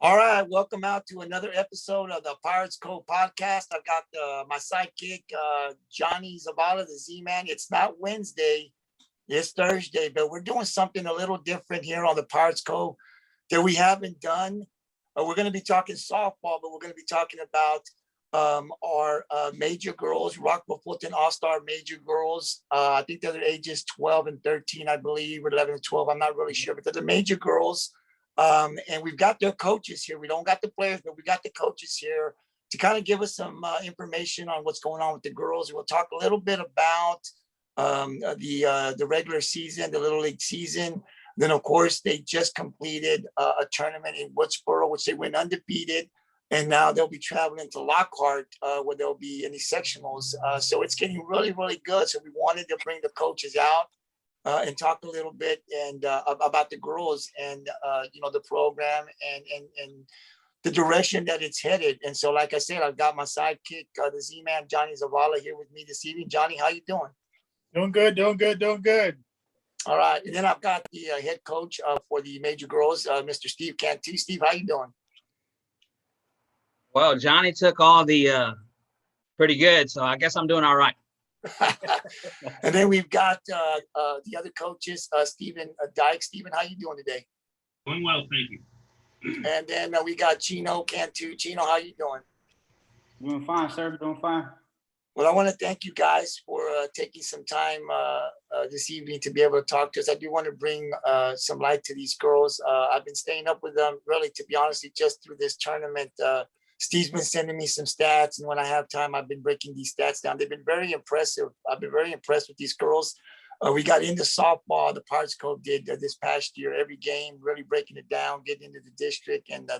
All right, welcome out to another episode of the Pirates Cove podcast. I've got my sidekick, Johnny Zavala, the Z-Man. It's not Wednesday, it's Thursday, but we're doing something a little different here on the Pirates Cove that we haven't done. We're going to be talking softball, but we're going to be talking about our major girls, Rockport-Fulton All-Star major girls. I think they're ages 12 and 13, I believe, or 11 and 12. I'm not really sure, but they're the major girls. And we've got their coaches here. We don't got the players, but we got the coaches here to kind of give us some information on what's going on with the girls. We'll talk a little bit about the regular season, the Little League season. Then, of course, they just completed a tournament in Woodsboro, which they went undefeated. And now they'll be traveling to Lockhart, where they'll be in the sectionals. So it's getting really, really good. So we wanted to bring the coaches out and talk a little bit about the girls and the program and the direction that it's headed. And so, like I said, I've got my sidekick, the Z-Man, Johnny Zavala, here with me this evening. Johnny, how you doing? Doing good. All right. And then I've got the head coach for the major girls, Mr. Steve Cantu. Steve, how you doing? Well, Johnny took all the pretty good, so I guess I'm doing all right. And then we've got the other coaches, Stephen Dykes. Stephen, how you doing today? Doing well, thank you. And then we got Chino Cantu. Chino, how you doing? Doing fine, sir. Doing fine. Well, I want to thank you guys for taking some time this evening to be able to talk to us. I do want to bring some light to these girls. I've been staying up with them, really, to be honest, just through this tournament. Steve's been sending me some stats, and when I have time, I've been breaking these stats down. They've been very impressive. I've been very impressed with these girls. We got into softball, the Pirates Cove did this past year, every game, really breaking it down, getting into the district and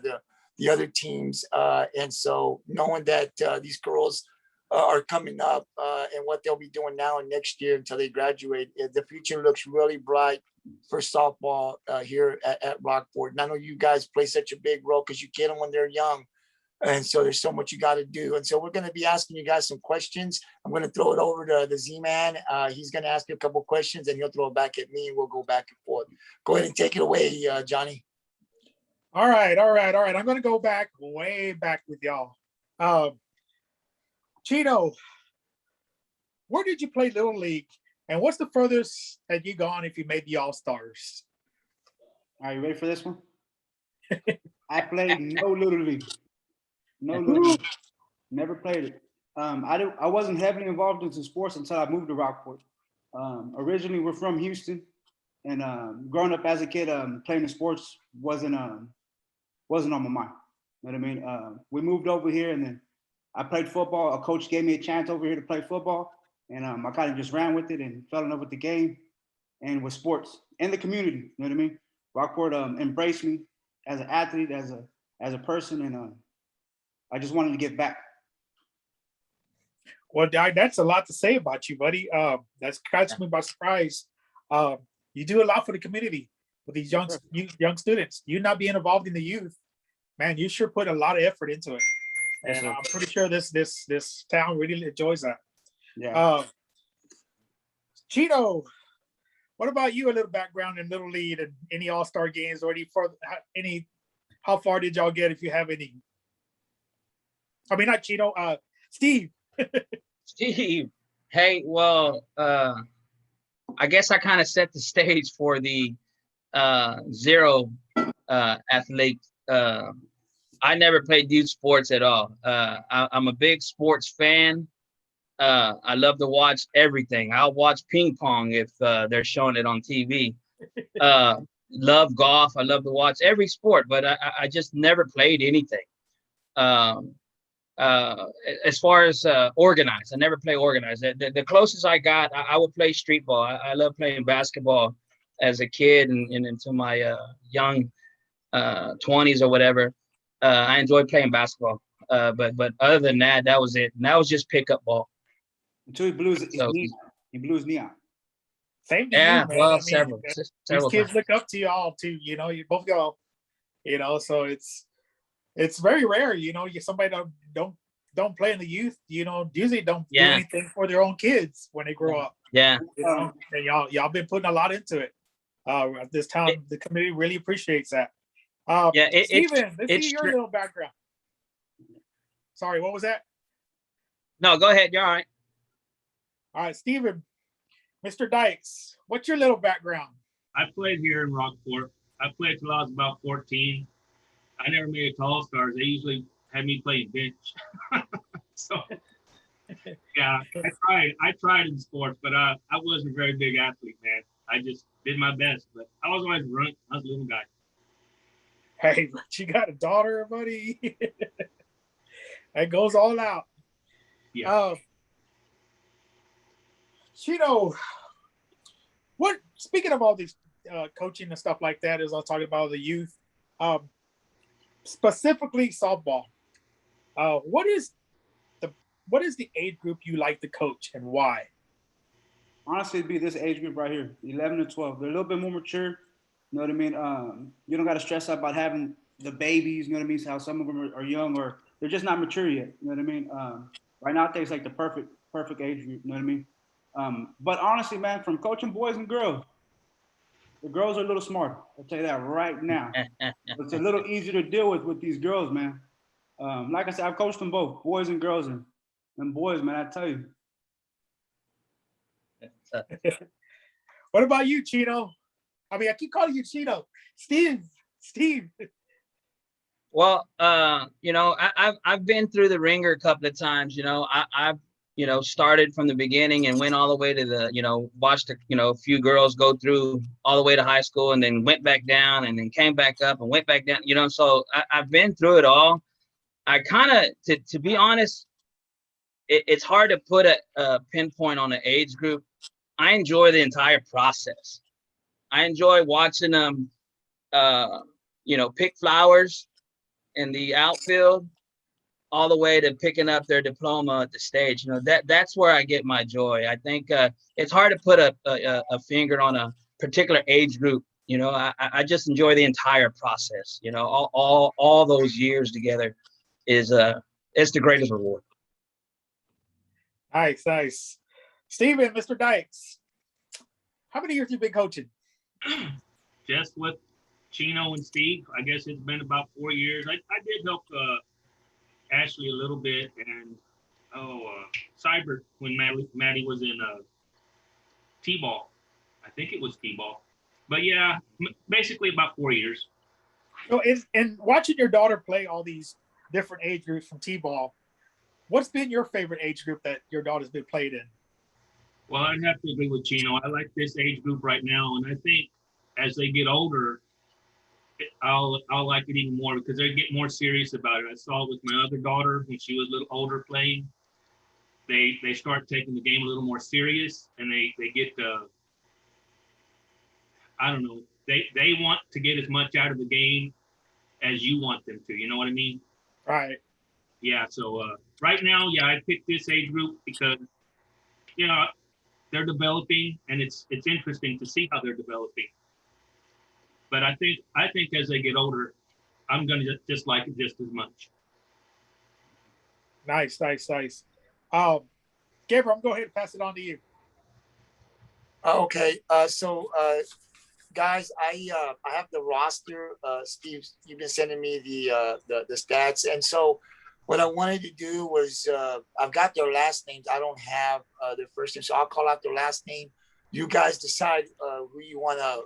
the other teams. And so knowing that these girls are coming up and what they'll be doing now and next year until they graduate, the future looks really bright for softball here at Rockport. And I know you guys play such a big role because you get them when they're young. And so there's so much you got to do. And so we're going to be asking you guys some questions. I'm going to throw it over to the Z-Man. He's going to ask you a couple of questions and he'll throw it back at me and we'll go back and forth. Go ahead and take it away, Johnny. All right. I'm going to go way back with y'all. Chino, where did you play Little League? And what's the furthest that you gone if you made the All-Stars? Are you ready for this one? I played no Little League. No Little League. Never played it. I wasn't heavily involved in sports until I moved to Rockport. Originally, we're from Houston, and growing up as a kid, playing in sports wasn't on my mind. You know what I mean? We moved over here, and then I played football. A coach gave me a chance over here to play football, and I kind of just ran with it and fell in love with the game and with sports and the community. You know what I mean? Rockport embraced me as an athlete, as a person, and I just wanted to give back. Well, that's a lot to say about you, buddy. That's catching me by surprise. You do a lot for the community with these young students. You not being involved in the youth, man, you sure put a lot of effort into it. And I'm pretty sure this town really enjoys that. Yeah. Chino, what about you? A little background in Little League and any All-Star games or how far did y'all get if you have any? I mean, not Chino, Steve. Steve, hey, well, I guess I kind of set the stage for the zero athlete. I never played youth sports at all. I'm a big sports fan. I love to watch everything. I'll watch ping pong if they're showing it on TV. Love golf. I love to watch every sport, but I just never played anything. As far as organized, I never play organized. The closest I got, I would play street ball. I love playing basketball as a kid and into my young 20s or whatever. I enjoyed playing basketball. But other than that, that was it. And that was just pickup ball. Until he blew his knee out. Same to yeah, you, man. well, I mean, several these kids times. look up to y'all too. You know, you both go. You know, so it's very rare. You know, somebody don't play in the youth. You know, usually don't do anything for their own kids when they grow up. Yeah, you know, and y'all been putting a lot into it. This town, the community really appreciates that. Yeah, Steven, let's it's see your little background. Sorry, what was that? No, go ahead. You're all right. All right, Steven, Mr. Dykes, what's your little background? I played here in Rockport. I played till I was about 14. I never made it to All-Stars. They usually had me play bench. So, yeah, I tried in sports, but I wasn't a very big athlete, man. I just did my best, but I was always runt. I was a little guy. Hey, but you got a daughter, buddy. That goes all out. Yeah. Chino, speaking of all these coaching and stuff like that, as I was talking about the youth, specifically softball, what is the age group you like to coach and why? Honestly, it'd be this age group right here, 11 to 12. They're a little bit more mature. You know what I mean? You don't got to stress out about having the babies. You know what I mean? So how some of them are young or they're just not mature yet. You know what I mean? Right now, I think it's like the perfect age group. You know what I mean? But honestly, man, from coaching boys and girls, the girls are a little smarter. I'll tell you that right now. It's a little easier to deal with these girls, man. Like I said, I've coached them both, boys and girls, and boys, man, I tell you. What about you, Chino? I mean, I keep calling you Chino. Steve. Well, I've been through the ringer a couple of times. I've started from the beginning and went all the way to the, watched a few girls go through all the way to high school and then went back down and then came back up and went back down. So I've been through it all. I kind of, to be honest, it's hard to put a pinpoint on an age group. I enjoy the entire process. I enjoy watching them, pick flowers in the outfield all the way to picking up their diploma at the stage. That's where I get my joy. I think it's hard to put a finger on a particular age group. I just enjoy the entire process. All those years together is it's the greatest reward. Nice. Steven, Mr. Dykes, how many years have you been coaching? Just with Chino and Steve, I guess it's been about 4 years. I did help Ashley a little bit and Cyber when Maddie was in T-ball. I think it was T-ball. But yeah, basically about 4 years. So and watching your daughter play all these different age groups from T-ball, what's been your favorite age group that your daughter's been played in? Well, I'd have to agree with Chino. I like this age group right now, and I think as they get older, I'll like it even more because they get more serious about it. I saw it with my other daughter when she was a little older playing. They start taking the game a little more serious, and they get I don't know. They want to get as much out of the game as you want them to. You know what I mean? Right. Yeah. So right now, yeah, I picked this age group because they're developing, and it's interesting to see how they're developing. But I think as they get older, I'm gonna just like it just as much. Nice. Gabriel, I'm going to go ahead and pass it on to you. Okay. Guys, I have the roster. Steve, you've been sending me the stats, and so what I wanted to do was I've got their last names. I don't have their first name, so I'll call out their last name. You guys decide who you want to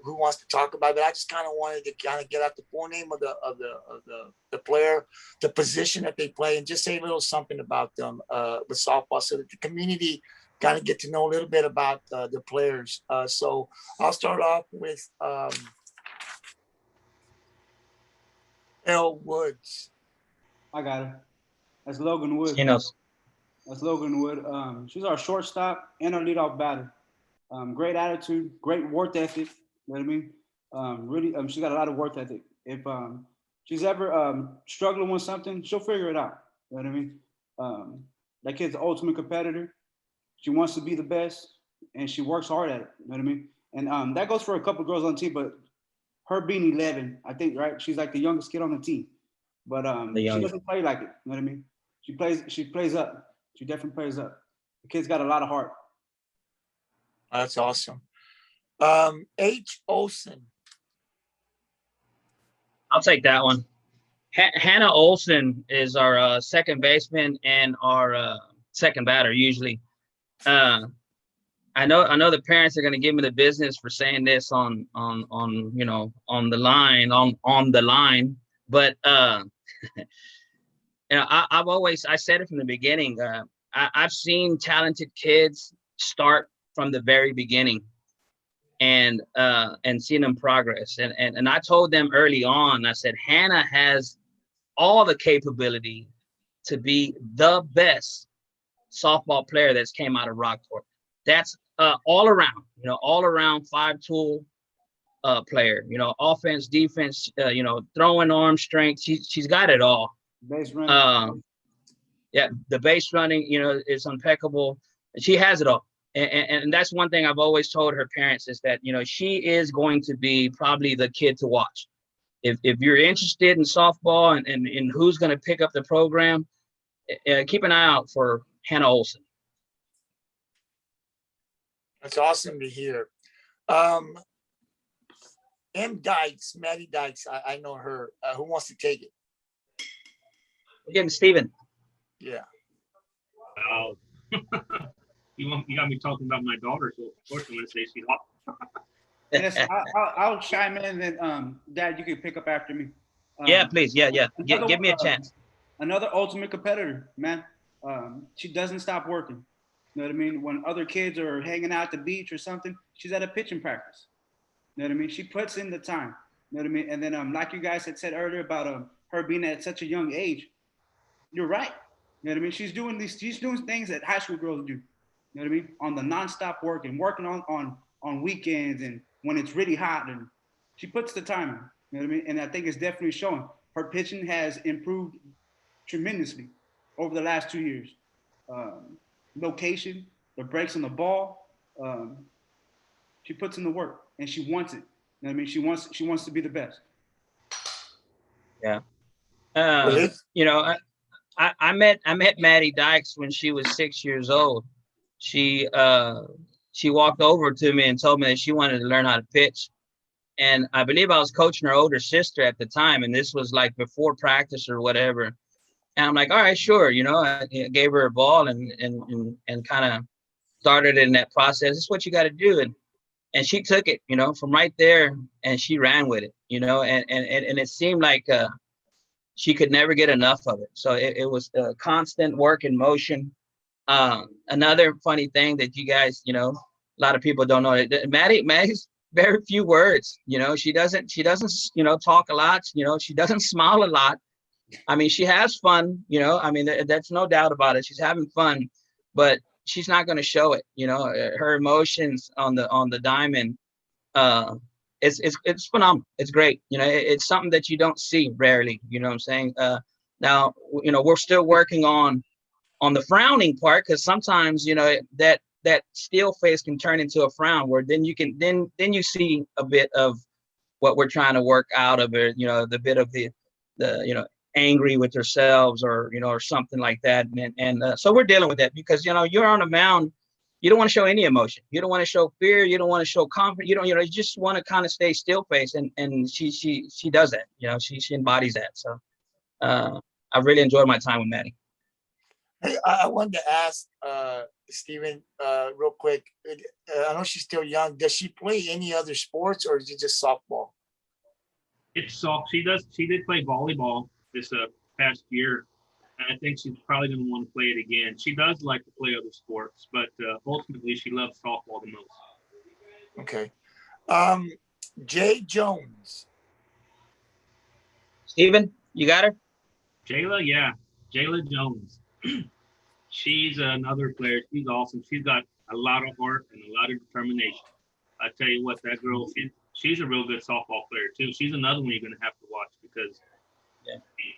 who wants to talk about it. But I just kind of wanted to kind of get out the full name of the player, the position that they play, and just say a little something about them with softball, so that the community kind of get to know a little bit about the players. So I'll start off with L. Woods. I got her. That's Logan Woods. Chinos. That's Logan Wood. She's our shortstop and our leadoff batter. Great attitude, great work ethic. You know what I mean? Really, she's got a lot of work ethic. If she's ever struggling with something, she'll figure it out. You know what I mean? That kid's the ultimate competitor. She wants to be the best, and she works hard at it. You know what I mean? And that goes for a couple of girls on the team, but her being 11, I think, right? She's like the youngest kid on the team. But she doesn't play like it. You know what I mean? She plays up. She definitely plays up. The kid's got a lot of heart. That's awesome. H. Olsen. I'll take that one. Hannah Olsen is our second baseman and our second batter usually. I know the parents are going to give me the business for saying this on the line, but I said it from the beginning. I've seen talented kids start from the very beginning and seen them progress. And I told them early on, I said, Hannah has all the capability to be the best softball player that's came out of Rockport. That's all around five-tool player, offense, defense, throwing arm strength. She's got it all. Base running. Yeah, the base running, is impeccable. She has it all. And that's one thing I've always told her parents is that, she is going to be probably the kid to watch. If you're interested in softball and who's going to pick up the program, keep an eye out for Hannah Olsen. That's awesome to hear. Dykes, Maddie Dykes, I know her. Who wants to take it? Again, Steven. Yeah. Wow. You got me talking about my daughter, so of course I'm going to say she's hot. Yes, I'll chime in, and Dad, you can pick up after me. Yeah, please. Yeah. Give me a chance. Another ultimate competitor, man. She doesn't stop working. You know what I mean? When other kids are hanging out at the beach or something, she's at a pitching practice. You know what I mean? She puts in the time. You know what I mean? And then, like you guys had said earlier about her being at such a young age, you're right. You know what I mean? She's doing things that high school girls do. You know what I mean? On the nonstop working on weekends and when it's really hot, and she puts the time in. You know what I mean? And I think it's definitely showing. Her pitching has improved tremendously over the last 2 years. Location, the breaks on the ball, she puts in the work and she wants it. You know what I mean? She wants to be the best. Yeah. I met Maddie Dykes when she was 6 years old. She walked over to me and told me that she wanted to learn how to pitch. And I believe I was coaching her older sister at the time. And this was like before practice or whatever. And I'm like, all right, sure. I gave her a ball and kind of started in that process. It's what you got to do. And she took it, from right there, and she ran with it, and it seemed like she could never get enough of it. So it was a constant work in motion. Another funny thing that you guys, a lot of people don't know, that Maddie's very few words. She doesn't talk a lot. She doesn't smile a lot. I mean, she has fun. That's no doubt about it. She's having fun, but she's not going to show it. Her emotions on the diamond, it's phenomenal. It's great. It's something that you don't see rarely. You know what I'm saying? Now, we're still working on the frowning part, because sometimes, that still face can turn into a frown, where then you see a bit of what we're trying to work out of it, the bit of the angry with themselves or something like that. And so we're dealing with that, because, you're on a mound. You don't want to show any emotion. You don't want to show fear. You don't want to show confidence. You just want to kind of stay still face. And she does that. She embodies that. So I really enjoyed my time with Maddie. Hey, I wanted to ask Steven real quick. I know she's still young. Does she play any other sports, or is it just softball? It's soft. She did play volleyball this past year. And I think she's probably going to want to play it again. She does like to play other sports, but ultimately she loves softball the most. Okay. Jay Jones. Steven, you got her? Jayla, yeah. Jayla Jones. She's another player. She's awesome. She's got a lot of heart and a lot of determination. I tell you what, that girl, she's a real good softball player too. She's another one you're going to have to watch, because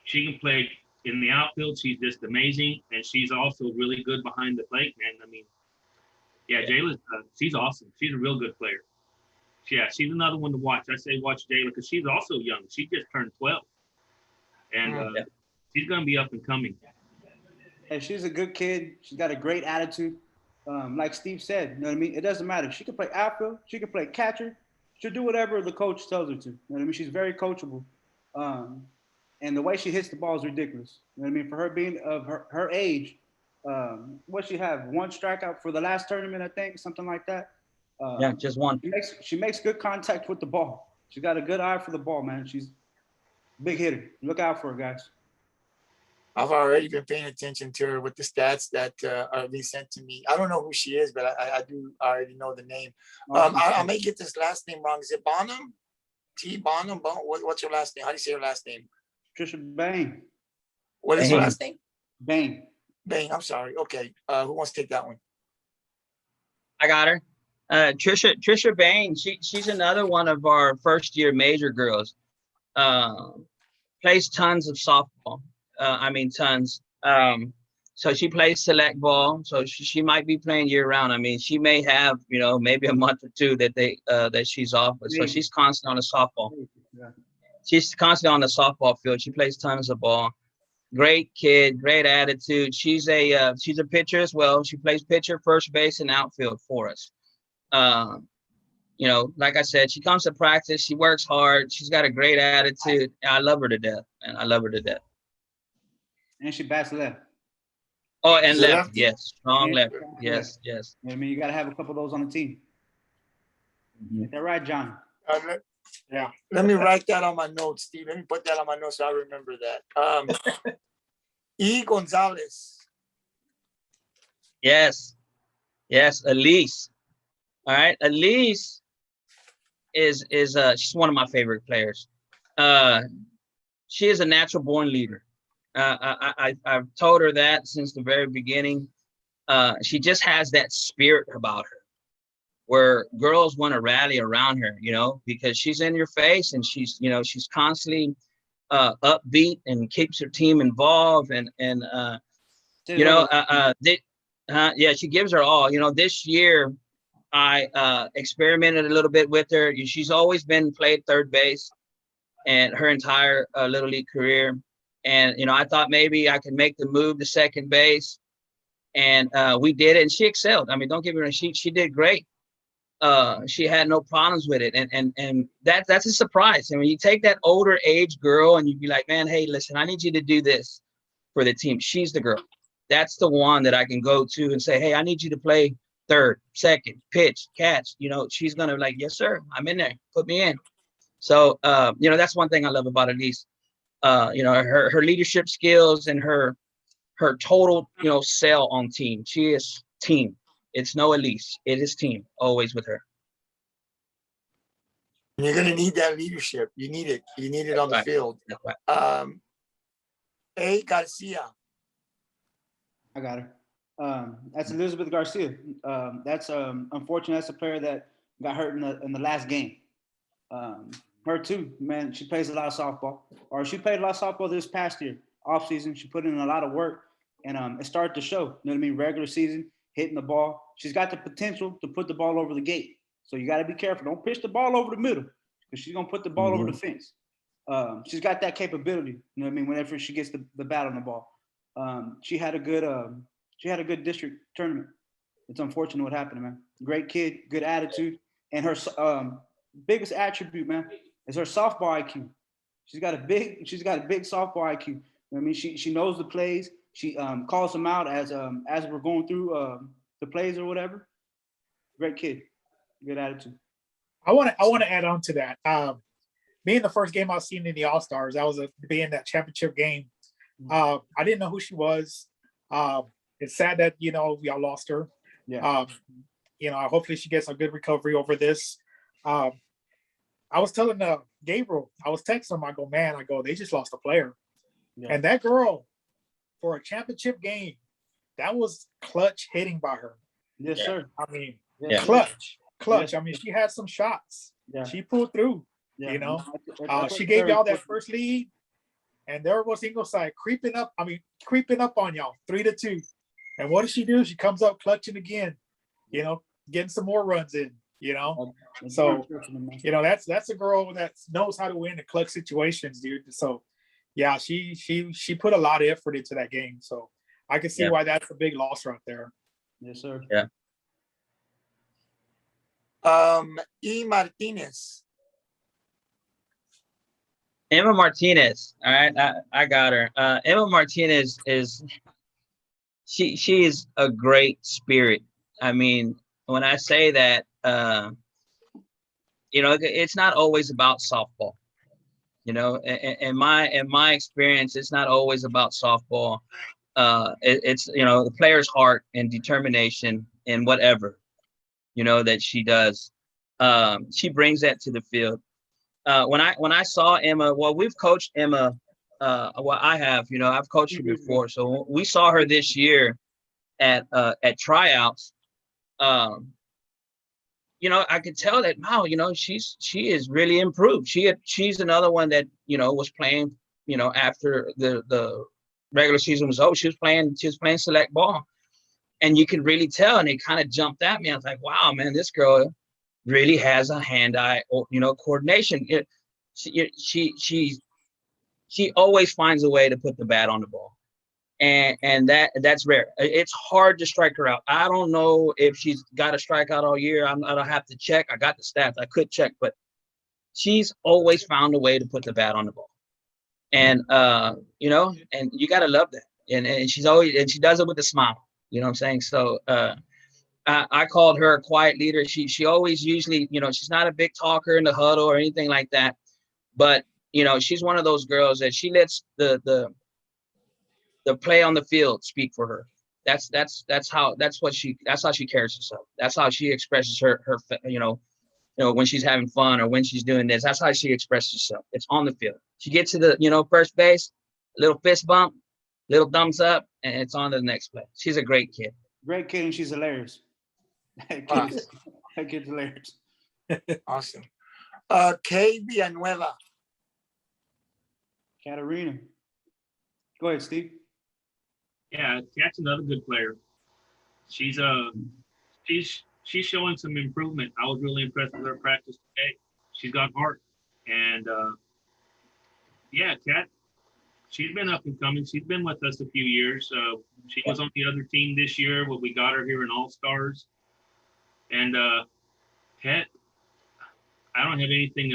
she can play in the outfield. She's just amazing, and she's also really good behind the plate, man. I mean, Jayla, she's awesome. She's a real good player. Yeah, she's another one to watch. I say watch Jayla, because she's also young. She just turned 12, and she's going to be up and coming. Hey, she's a good kid. She's got a great attitude. Like Steve said, you know what I mean? It doesn't matter. She can play outfield. She can play catcher. She'll do whatever the coach tells her to. You know what I mean? She's very coachable. And the way she hits the ball is ridiculous. You know what I mean? For her being of her age, what she have? One strikeout for the last tournament, I think, something like that. Yeah, just one. She makes good contact with the ball. She's got a good eye for the ball, man. She's a big hitter. Look out for her, guys. I've already been paying attention to her with the stats that are being sent to me. I don't know who she is, but I do already know the name. I may get this last name wrong. Is it Bonham? T. Bonham? What's your last name? How do you say your last name? Trisha Bane. What is her last name? Bane. Bane. I'm sorry. Okay. Who wants to take that one? I got her. Trisha Bane. She's another one of our first year major girls. Plays tons of softball. Tons. So she plays select ball. So she might be playing year round. I mean, she may have, maybe a month or two that she's off. But so she's constantly on the softball. Yeah. She's constantly on the softball field. She plays tons of ball. Great kid, great attitude. She's a pitcher as well. She plays pitcher, first base, and outfield for us. Like I said, she comes to practice. She works hard. She's got a great attitude. I love her to death, man. I love her to death. And she bats left. Oh, and left, yes, strong left, yes. You know what I mean, you got to have a couple of those on the team. Get that right, John. Yeah. Let me write that on my notes, Steve. Let me put that on my notes so I remember that. E. Gonzalez. Yes, Elise. All right, Elise is she's one of my favorite players. She is a natural born leader. I've told her that since the very beginning. She just has that spirit about her, where girls want to rally around her, because she's in your face and she's constantly upbeat and keeps her team involved she gives her all. This year I experimented a little bit with her. She's always played third base and her entire Little League career. And, I thought maybe I could make the move to second base, and we did it, and she excelled. I mean, don't get me wrong, she did great. She had no problems with it. And that's a surprise. I mean, you take that older age girl and you'd be like, man, hey, listen, I need you to do this for the team. She's the girl. That's the one that I can go to and say, hey, I need you to play third, second, pitch, catch. She's going to be like, yes, sir, I'm in there. Put me in. So, that's one thing I love about Elise. Her leadership skills and her total, sell on team. She is team. It's no Elise. It is team, always with her. You're going to need that leadership. You need it. You need it on the field. Right. A. Garcia. I got her. That's Elizabeth Garcia. That's unfortunate. That's a player that got hurt in the last game. Her too, man. She plays a lot of softball, or she played a lot of softball this past year, off season. She put in a lot of work, and it started to show. You know what I mean? Regular season, hitting the ball. She's got the potential to put the ball over the gate. So you got to be careful. Don't pitch the ball over the middle, because she's gonna put the ball over the fence. She's got that capability. You know what I mean? Whenever she gets the bat on the ball, she had a good district tournament. It's unfortunate what happened, man. Great kid, good attitude, and her biggest attribute, man, is her softball IQ. She's got a big softball IQ. You know what I mean? She knows the plays. She calls them out as we're going through the plays or whatever. Great kid, good attitude. I want to add on to that. Being the first game I've seen in the All-Stars, that was being that championship game. I didn't know who she was. It's sad that y'all lost her. Yeah. Hopefully she gets a good recovery over this. I was telling Gabriel, I was texting him, I go, they just lost a player. Yeah. And that girl, for a championship game, that was clutch hitting by her. Yes, sir. I mean, yes, clutch. Yes. I mean, she had some shots. Yeah. She pulled through, she gave y'all that first lead, and there was Ingleside creeping up on y'all, 3-2. And what does she do? She comes up clutching again, getting some more runs in. So that's a girl that knows how to win in clutch situations, dude. So yeah, she put a lot of effort into that game. So I can see why that's a big loss right there. Yes, sir. Yeah. E. Martinez. Emma Martinez. All right, I got her. Emma Martinez she is a great spirit. I mean, when I say that, it's not always about softball. In my experience, it's not always about softball. It's the player's heart and determination and whatever that she does. She brings that to the field. When I saw Emma, well, we've coached Emma. I have, I've coached her before. So we saw her this year at tryouts. I could tell that, wow, she is really improved. She's another one that, was playing, after the regular season was over. She was playing select ball. And you can really tell, and it kind of jumped at me. I was like, wow, man, this girl really has a hand-eye, coordination. She always finds a way to put the bat on the ball. And that's rare. It's hard to strike her out. I don't know if she's got a strikeout all year. I don't have to check. I got the stats. I could check, but she's always found a way to put the bat on the ball. And and you gotta love that. And she does it with a smile. You know what I'm saying? So I called her a quiet leader. She always usually, she's not a big talker in the huddle or anything like that. But she's one of those girls that she lets the play on the field speak for her. That's how she carries herself. That's how she expresses her when she's having fun or when she's doing this. That's how she expresses herself. It's on the field. She gets to the first base, little fist bump, little thumbs up, and it's on to the next play. She's a great kid. Great kid, and she's hilarious. Awesome. That kid's hilarious. Awesome. Kay Villanueva. Katarina. Go ahead, Steve. Yeah, that's another good player. She's showing some improvement. I was really impressed with her practice today. She's got heart, and Kat, she's been up and coming. She's been with us a few years. She was on the other team this year when we got her here in All-Stars. And Kat, I don't have anything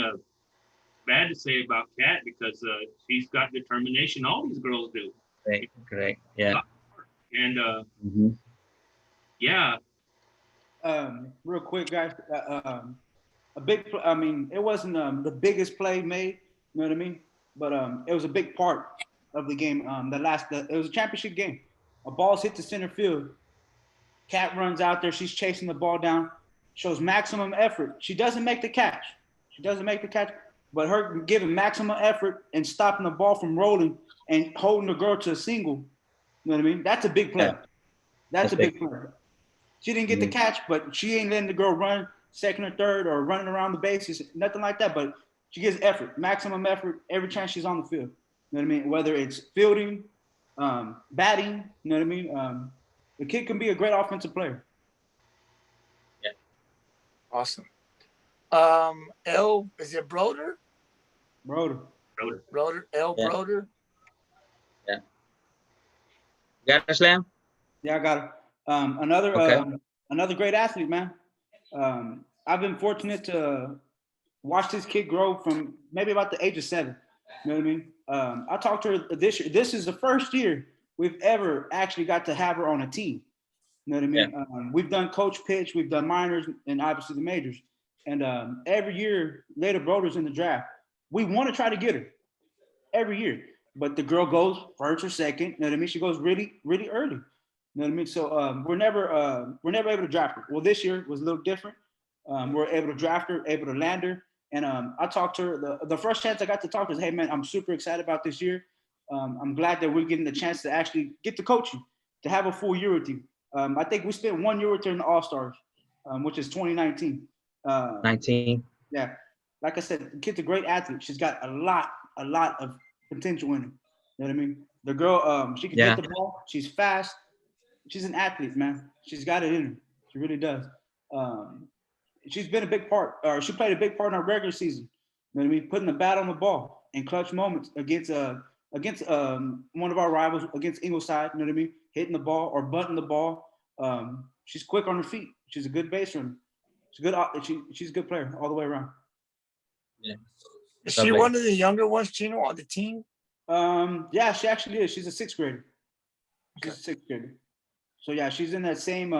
bad to say about Kat because she's got determination. All these girls do. Great. Yeah. And real quick, guys. It wasn't the biggest play made. You know what I mean? But it was a big part of the game. It was a championship game. A ball's hit to center field. Kat runs out there. She's chasing the ball down. Shows maximum effort. She doesn't make the catch. But her giving maximum effort and stopping the ball from rolling and holding the girl to a single. You know what I mean? That's a big play. Yeah. That's a big play. She didn't get the catch, but she ain't letting the girl run second or third or running around the bases, nothing like that. But she gives effort, maximum effort, every chance she's on the field. You know what I mean? Whether it's fielding, batting, you know what I mean? The kid can be a great offensive player. Yeah. Awesome. Is it Broder? Broder. Yeah. Broder. Yeah. Got a slam? Yeah, I got it. Another great athlete, man. I've been fortunate to watch this kid grow from maybe about the age of 7. You know what I mean? I talked to her this year. This is the first year we've ever actually got to have her on a team. You know what I mean? Yeah. We've done coach pitch, we've done minors, and obviously the majors. And every year, later Broder's in the draft. We want to try to get her every year, but the girl goes first or second. You know what I mean? She goes really, really early. You know what I mean? So we're never able to draft her. Well, this year was a little different. We're able to draft her, able to land her. And I talked to her. The first chance I got to talk to her is, hey, man, I'm super excited about this year. I'm glad that we're getting the chance to actually get to coach you, to have a full year with you. I think we spent 1 year with her in the All-Stars, which is 2019. 19. Yeah. Like I said, the kid's a great athlete. She's got a lot of potential in her. You know what I mean? The girl, she can hit the ball. She's fast. She's an athlete, man. She's got it in her. She really does. She's been a big part, or she played a big part in our regular season. You know what I mean? Putting the bat on the ball in clutch moments against one of our rivals, against Ingleside. You know what I mean? Hitting the ball or butting the ball. She's quick on her feet. She's a good base runner. She's a good player all the way around. Yeah. Is she one of the younger ones, Chino, on the team? Yeah, she actually is. She's a sixth grader. She's a sixth grader. So yeah, she's in that same.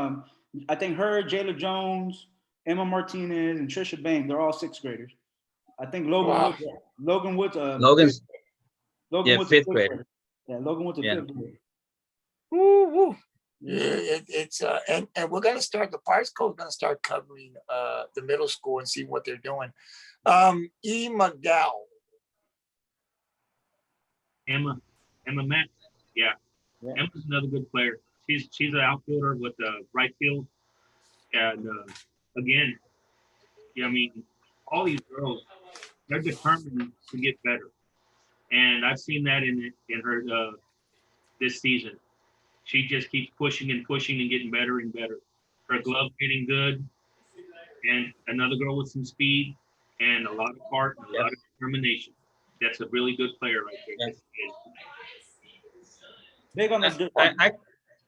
I think her, Jayla Jones, Emma Martinez, and Trisha Bane. They're all sixth graders. I think Logan Woods. Logan's fifth grade. Grader. Yeah, Logan Woods a fifth grade. Woo, woo. Yeah, it's and we're gonna start. The Pirates Cove gonna start covering the middle school and see what they're doing. E. McDowell. Emma Matt. Yeah. Emma's another good player. She's an outfielder with right field, and again, yeah, I mean, all these girls, they're determined to get better, and I've seen that in her this season. She just keeps pushing and getting better and better. Her glove hitting good, and another girl with some speed and a lot of heart and a lot of determination. That's a really good player right there. Big on the.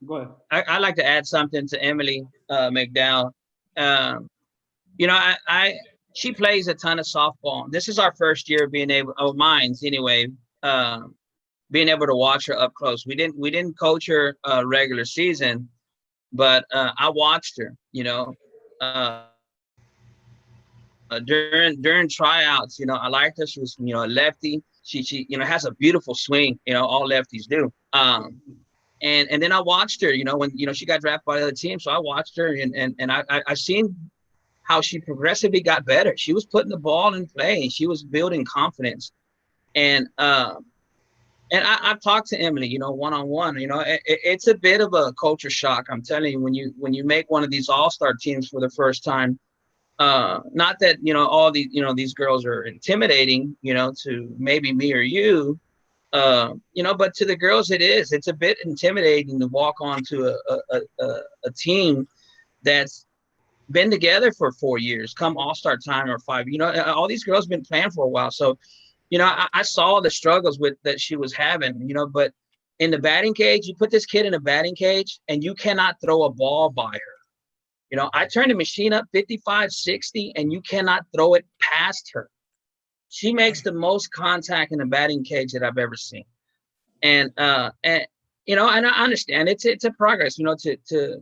Go ahead. I like to add something to Emily McDowell. She plays a ton of softball. This is our first year being able, mine's anyway, being able to watch her up close. We didn't coach her regular season, but I watched her, during tryouts. I liked her. She was, a lefty. She has a beautiful swing. All lefties do. And then I watched her. When she got drafted by the other team, so I watched her, and I seen how she progressively got better. She was putting the ball in play. She was building confidence, and I've talked to Emily, one-on-one. It's a bit of a culture shock. I'm telling you, when you make one of these all-star teams for the first time. Not that all these these girls are intimidating to maybe me or you, but to the girls it's a bit intimidating to walk onto a team that's been together for 4 years, come all-star time or 5. All these girls been playing for a while, so I saw the struggles that she was having, but in the batting cage, you put this kid in a batting cage and you cannot throw a ball by her. I turned the machine up 55, 60, and you cannot throw it past her. She makes the most contact in the batting cage that I've ever seen. And I understand it's a progress, to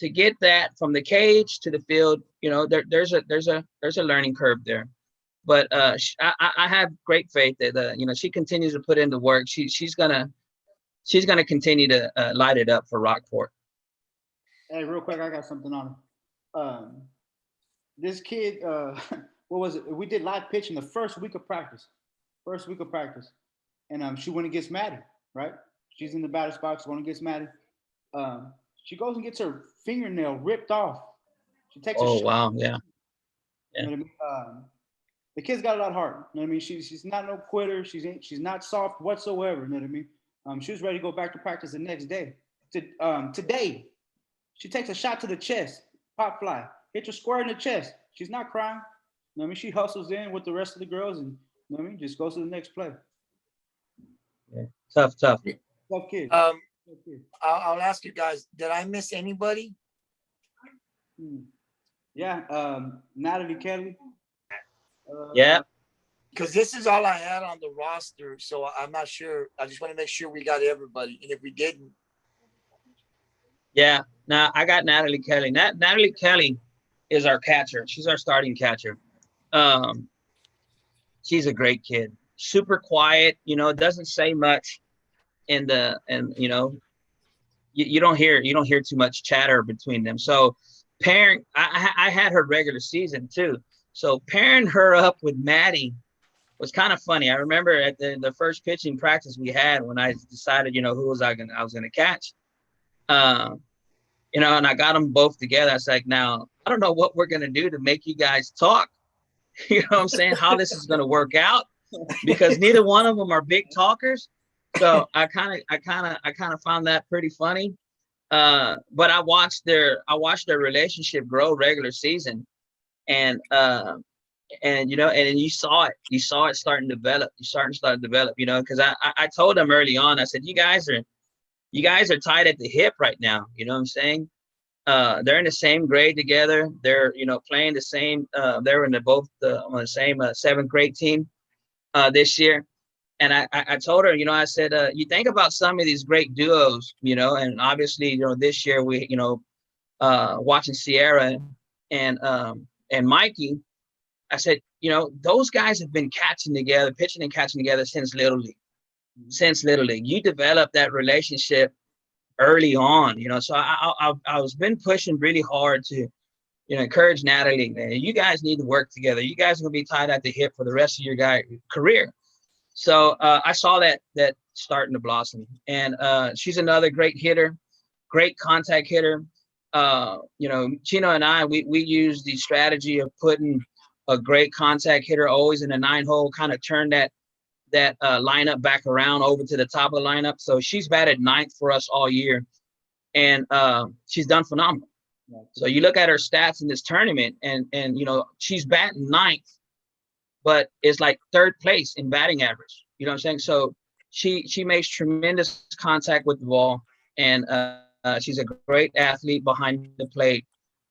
get that from the cage to the field, there's a learning curve there. But I have great faith that she continues to put in the work. She's gonna continue to light it up for Rockport. Hey, real quick, I got something on him. This kid, what was it? We did live pitching the first week of practice. And she went against Maddie, right? She's in the batter's box, going against Maddie. She goes and gets her fingernail ripped off. She takes a shot. Wow, yeah. You know what I mean? The kid's got a lot of heart. You know what I mean? She's not no quitter. She's not soft whatsoever. You know what I mean? She was ready to go back to practice the next day. Today, she takes a shot to the chest. Pop fly, hit her square in the chest. She's not crying. You know what I mean? She hustles in with the rest of the girls and you know what I mean? Just goes to the next play. Yeah. Tough kid. I'll ask you guys, did I miss anybody? Yeah, Natalie Kelly. Yeah. Because this is all I had on the roster, so I'm not sure. I just want to make sure we got everybody. And if we didn't. Yeah. Now I got Natalie Kelly. Natalie Kelly is our catcher. She's our starting catcher. She's a great kid. Super quiet. Doesn't say much. You don't hear too much chatter between them. So I had her regular season too. So pairing her up with Maddie was kind of funny. I remember at the first pitching practice we had when I decided, who was I was gonna catch. And I got them both together. I was like, now, I don't know what we're going to do to make you guys talk. You know what I'm saying? How this is going to work out, because neither one of them are big talkers. So I kind of found that pretty funny. But I watched their relationship grow regular season. And you saw it starting to develop. Because I told them early on, I said, you guys are tied at the hip right now. You know what I'm saying? They're in the same grade together. They're, playing the same. They're in on the same 7th grade team. this year. And I told her, I said, you think about some of these great duos, and obviously, this year we, watching Sierra and Mikey, I said, those guys have been pitching and catching together since Little League. You develop that relationship early on, so I was been pushing really hard to, encourage Natalie, man, you guys need to work together. You guys are gonna be tied at the hip for the rest of your career. So I saw that starting to blossom, and she's another great hitter, great contact hitter. Chino and I, we use the strategy of putting a great contact hitter always in a 9-hole, kind of turn that lineup back around over to the top of the lineup. So she's batted 9th for us all year, and she's done phenomenal. So you look at her stats in this tournament, and she's batting 9th, but it's like 3rd place in batting average. You know what I'm saying? So she makes tremendous contact with the ball, and she's a great athlete behind the plate.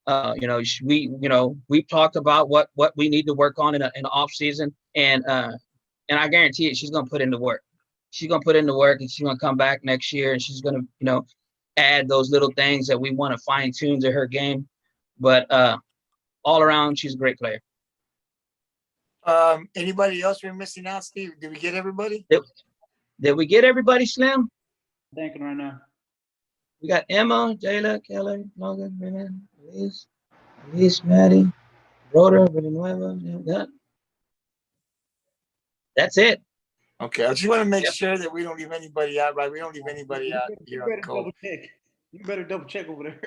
We talked about what we need to work on in the off season, and I guarantee it, she's gonna put in the work. She's gonna put in the work, and she's gonna come back next year, and she's gonna add those little things that we want to fine tune to her game. But all around, she's a great player. Anybody else we're missing out, Steve? Did we get everybody? Did we get everybody, Slim? Thinking right now. We got Emma, Jayla, Kelly, Logan, Renan, Elise, Maddie, Broder, Villanueva. Yeah. That's it. Okay, I just want to make sure that we don't leave anybody out, right? We don't leave anybody out here on Cove. You better double check over there,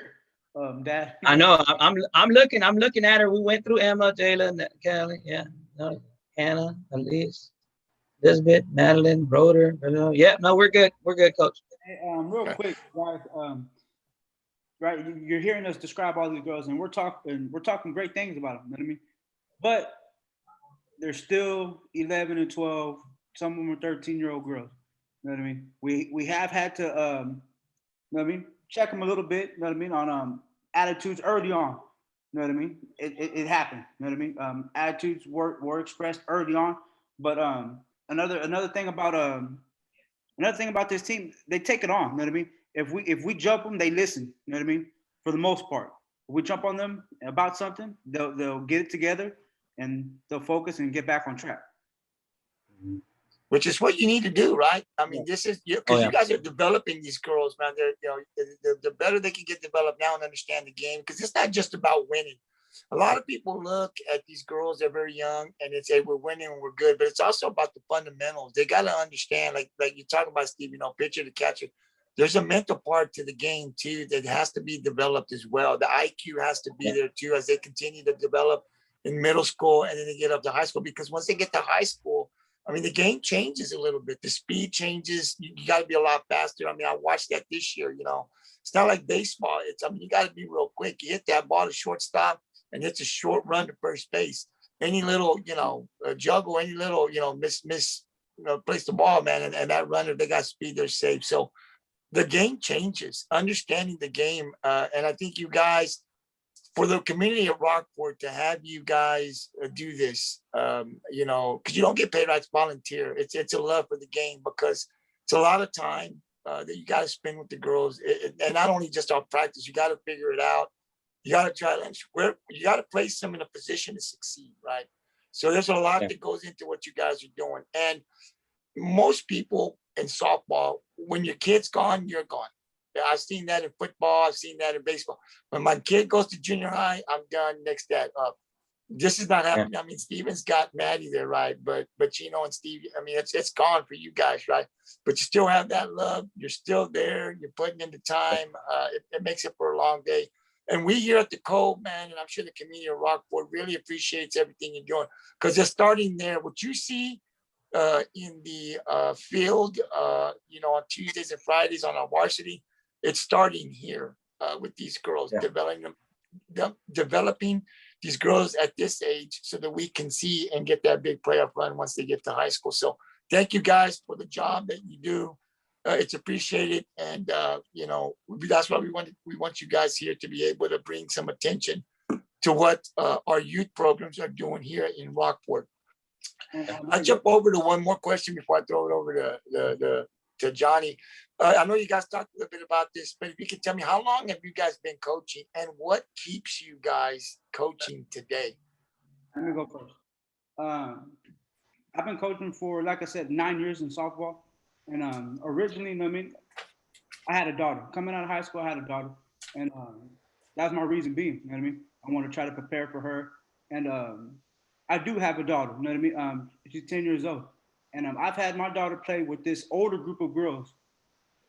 Dad. I know. I'm looking at her. We went through Emma, Jayla, Kelly, yeah, Hannah, Elise, Elizabeth, Madeline, Broder. Yeah, no, we're good. We're good, Coach. Hey, real quick, guys. Right, you're hearing us describe all these girls, and we're talking great things about them. You know what I mean? But they're still 11 and 12. Some of them are 13-year-old girls. You know what I mean? We have had to, you know what I mean, check them a little bit. You know what I mean, on attitudes early on. You know what I mean? It happened. You know what I mean? Attitudes were expressed early on. But another thing about this team, they take it on. You know what I mean? If we jump them, they listen. You know what I mean? For the most part, if we jump on them about something, they'll get it together and they'll focus and get back on track. Which is what you need to do, right? I mean, this is because you guys are developing these girls, man. They're the better they can get developed now and understand the game, because it's not just about winning. A lot of people look at these girls, they're very young, and they say we're winning and we're good, but it's also about the fundamentals. They got to understand, like you talk about, Steve, pitcher to catcher. There's a mental part to the game too that has to be developed as well. The IQ has to be there too as they continue to develop in middle school and then they get up to high school, because once they get to high school, I mean, the game changes a little bit. The speed changes. You got to be a lot faster. I mean, I watched that this year, It's not like baseball. You got to be real quick. You hit that ball to shortstop, and it's a short run to first base. Any little, juggle, any little, miss, place the ball, man, and that runner, they got speed, they're safe. So the game changes, understanding the game. And I think you guys, for the community of Rockport, to have you guys do this, because you don't get paid, right? It's volunteer. It's a love for the game, because it's a lot of time that you got to spend with the girls, and not only just on practice. You got to figure it out. You got to try to you got to place them in a position to succeed, right? So there's a lot that goes into what you guys are doing, and most people in softball, when your kid's gone, you're gone. I've seen that in football. I've seen that in baseball. When my kid goes to junior high, I'm done. Next that up. This is not happening. I mean, Steven's got Maddie there, right? But Chino and Steve, I mean, it's gone for you guys, right? But you still have that love. You're still there. You're putting in the time. It makes it for a long day. And we here at the Cove, man, and I'm sure the community of Rockport really appreciates everything you're doing, because they're starting there. What you see in the field, on Tuesdays and Fridays on our varsity, it's starting here with these girls, developing these girls at this age so that we can see and get that big playoff run once they get to high school. So thank you guys for the job that you do. It's appreciated. And, that's why we want you guys here to be able to bring some attention to what our youth programs are doing here in Rockport. I'll jump over to one more question before I throw it over to Johnny. I know you guys talked a little bit about this, but if you could tell me, how long have you guys been coaching, and what keeps you guys coaching today? Let me go first. I've been coaching for, like I said, 9 years in softball. And originally, you know what I mean, I had a daughter. Coming out of high school, I had a daughter. And that was my reason being, you know what I mean? I want to try to prepare for her. And I do have a daughter, you know what I mean? She's 10 years old. And I've had my daughter play with this older group of girls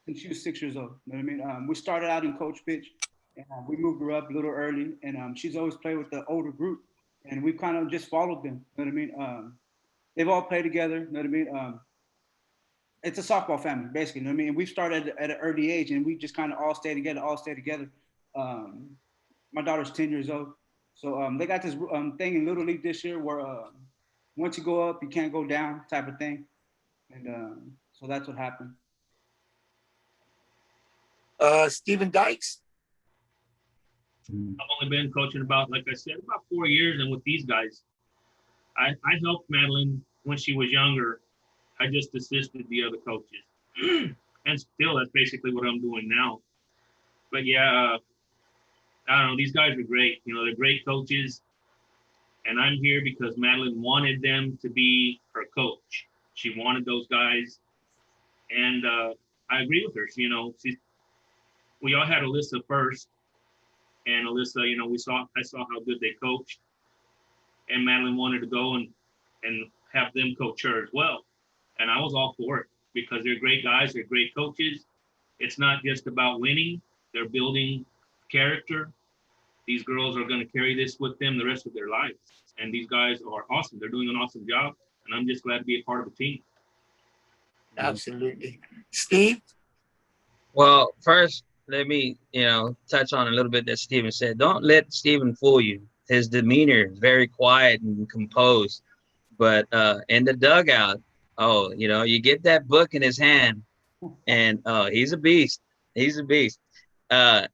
since she was 6 years old, you know what I mean? We started out in coach pitch, and we moved her up a little early. And she's always played with the older group. And we kind of just followed them, you know what I mean? They've all played together, you know what I mean? It's a softball family, basically, you know what I mean? We started at an early age, and we just kind of all stay together. My daughter's 10 years old. So they got this thing in Little League this year where once you go up, you can't go down type of thing. And so that's what happened. Stephen Dykes? I've only been coaching about, like I said, about 4 years. And with these guys, I helped Madeline when she was younger. I just assisted the other coaches. And still, that's basically what I'm doing now. But yeah, I don't know. These guys are great. You know, they're great coaches. And I'm here because Madeline wanted them to be her coach. She wanted those guys. And I agree with her. You know, we all had Alyssa first. And Alyssa, you know, I saw how good they coached. And Madeline wanted to go and have them coach her as well. And I was all for it because they're great guys. They're great coaches. It's not just about winning. They're building character. These girls are going to carry this with them the rest of their lives. And these guys are awesome. They're doing an awesome job. And I'm just glad to be a part of the team. Absolutely. Steve? Well, first, let me, touch on a little bit that Steven said. Don't let Steven fool you. His demeanor is very quiet and composed. But in the dugout, you get that book in his hand, and he's a beast. He's a beast.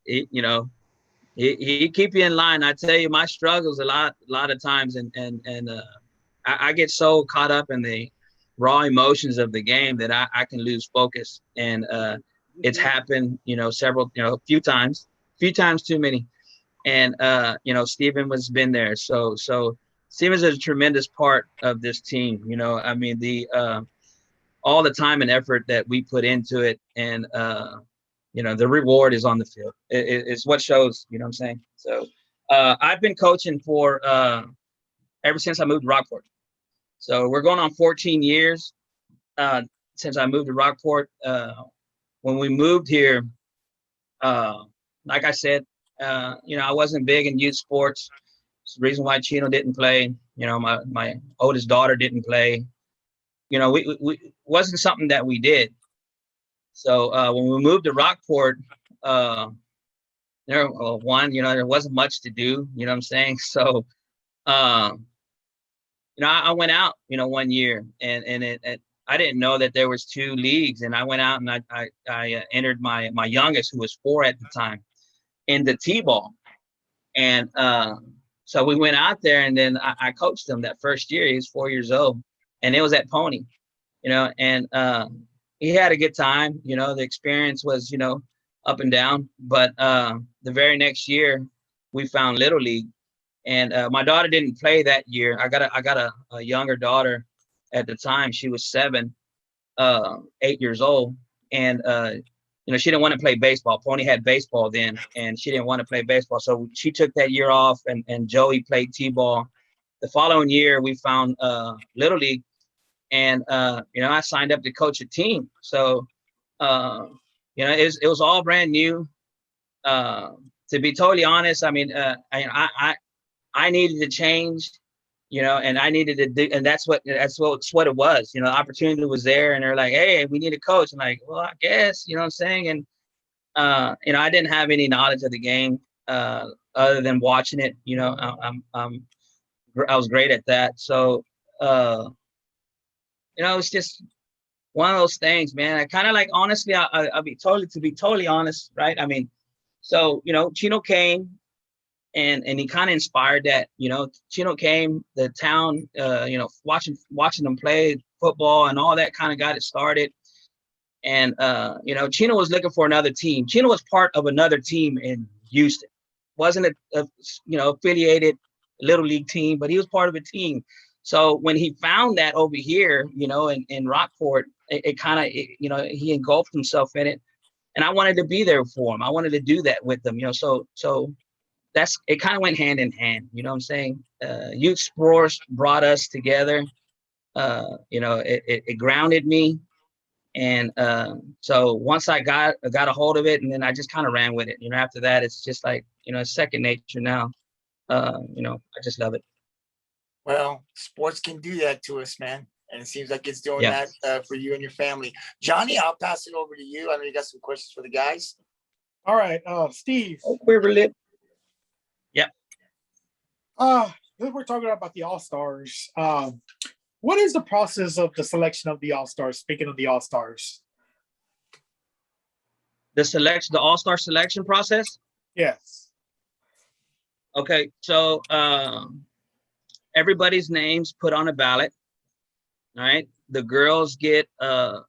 He keep you in line. I tell you, my struggles a lot of times, and I get so caught up in the raw emotions of the game that I can lose focus. And it's happened, a few times too many. And Steven has been there. So Steven's a tremendous part of this team. I mean, all the time and effort that we put into it, and the reward is on the field. It's what shows, you know what I'm saying? So I've been coaching for ever since I moved to Rockport. So we're going on 14 years since I moved to Rockport. When we moved here, like I said, I wasn't big in youth sports. It's the reason why Chino didn't play. My oldest daughter didn't play. We wasn't something that we did. So when we moved to Rockport, there wasn't much to do. You know what I'm saying? So, I went out, one year, and I didn't know that there was 2 leagues, and I went out and I entered my youngest, who was 4 at the time, in the T-ball, and so we went out there, and then I coached him that first year. He was 4 years old, and it was at Pony, and he had a good time. The experience was, up and down. But the very next year, we found Little League, and my daughter didn't play that year. I got a younger daughter at the time. She was 7, 8 years old, and she didn't want to play baseball. Pony had baseball then, and she didn't want to play baseball. So she took that year off, and Joey played T-ball. The following year, we found Little League, and I signed up to coach a team. So it was all brand new. To be totally honest, I mean, I needed to change, and I needed to do, and that's what it was. The opportunity was there, and they're like, "Hey, we need a coach." I'm like, "Well, I guess," you know what I'm saying? And I didn't have any knowledge of the game other than watching it. I was great at that. So it's just one of those things, man. I kind of like, honestly, I'll be totally honest, right? I mean, so Chino came, and he kind of inspired that. Chino came, the town, watching them play football and all that kind of got it started. And Chino was looking for another team. Chino was part of another team in Houston. Wasn't a affiliated little league team, but he was part of a team. So when he found that over here, in Rockport, it kind of, he engulfed himself in it. And I wanted to be there for him. I wanted to do that with them, so it kind of went hand in hand. You know what I'm saying? Youth sports brought us together. It grounded me. And so once I got a hold of it, and then I just kind of ran with it. After that, it's just like, it's second nature now. I just love it. Well, sports can do that to us, man. And it seems like it's doing that for you and your family. Johnny, I'll pass it over to you. I know you got some questions for the guys. All right, Steve. We're lit. Yep. We're talking about the All-Stars. What is the process of the selection of the All-Stars? Speaking of the All-Stars. The All-Star selection process? Yes. Okay, so everybody's names put on a ballot. All right. The girls get a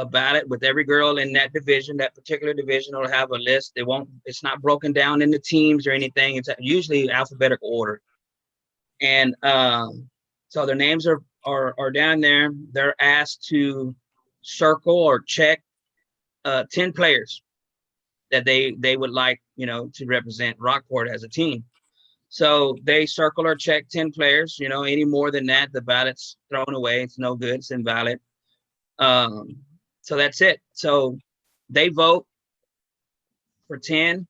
ballot with every girl in that particular division will have a list. It's not broken down into teams or anything. It's usually alphabetical order. And so their names are down there. They're asked to circle or check 10 players that they would like, to represent Rockport as a team. So they circle or check 10 players, any more than that, the ballot's thrown away. It's no good. It's invalid. So that's it. So they vote for 10.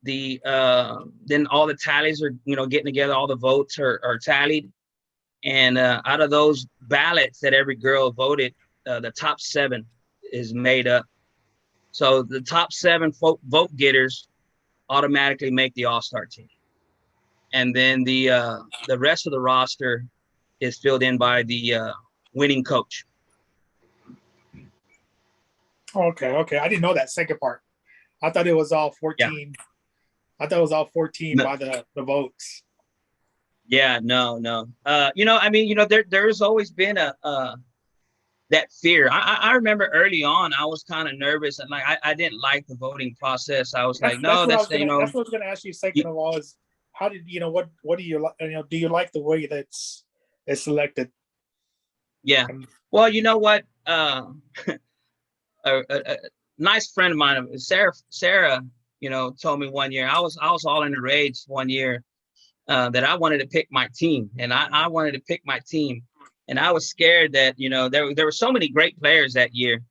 Then all the tallies are, getting together. All the votes are tallied. And out of those ballots that every girl voted, the top 7 is made up. So the top 7 vote getters automatically make the All-Star team. And then the rest of the roster is filled in by the winning coach. Okay. I didn't know that second part. I thought it was all 14. Yeah. I thought it was all 14 by the votes. Yeah, no. There's always been that fear. I remember early on, I was kind of nervous and I didn't like the voting process. I was that's what I was going to ask you. Second of all, is how did what do you like? Do you like the way it's selected? Yeah. Well, you know what? A nice friend of mine, Sarah, told me one year. I was all in the rage one year that I wanted to pick my team, and I wanted to pick my team, and I was scared that there were so many great players that year.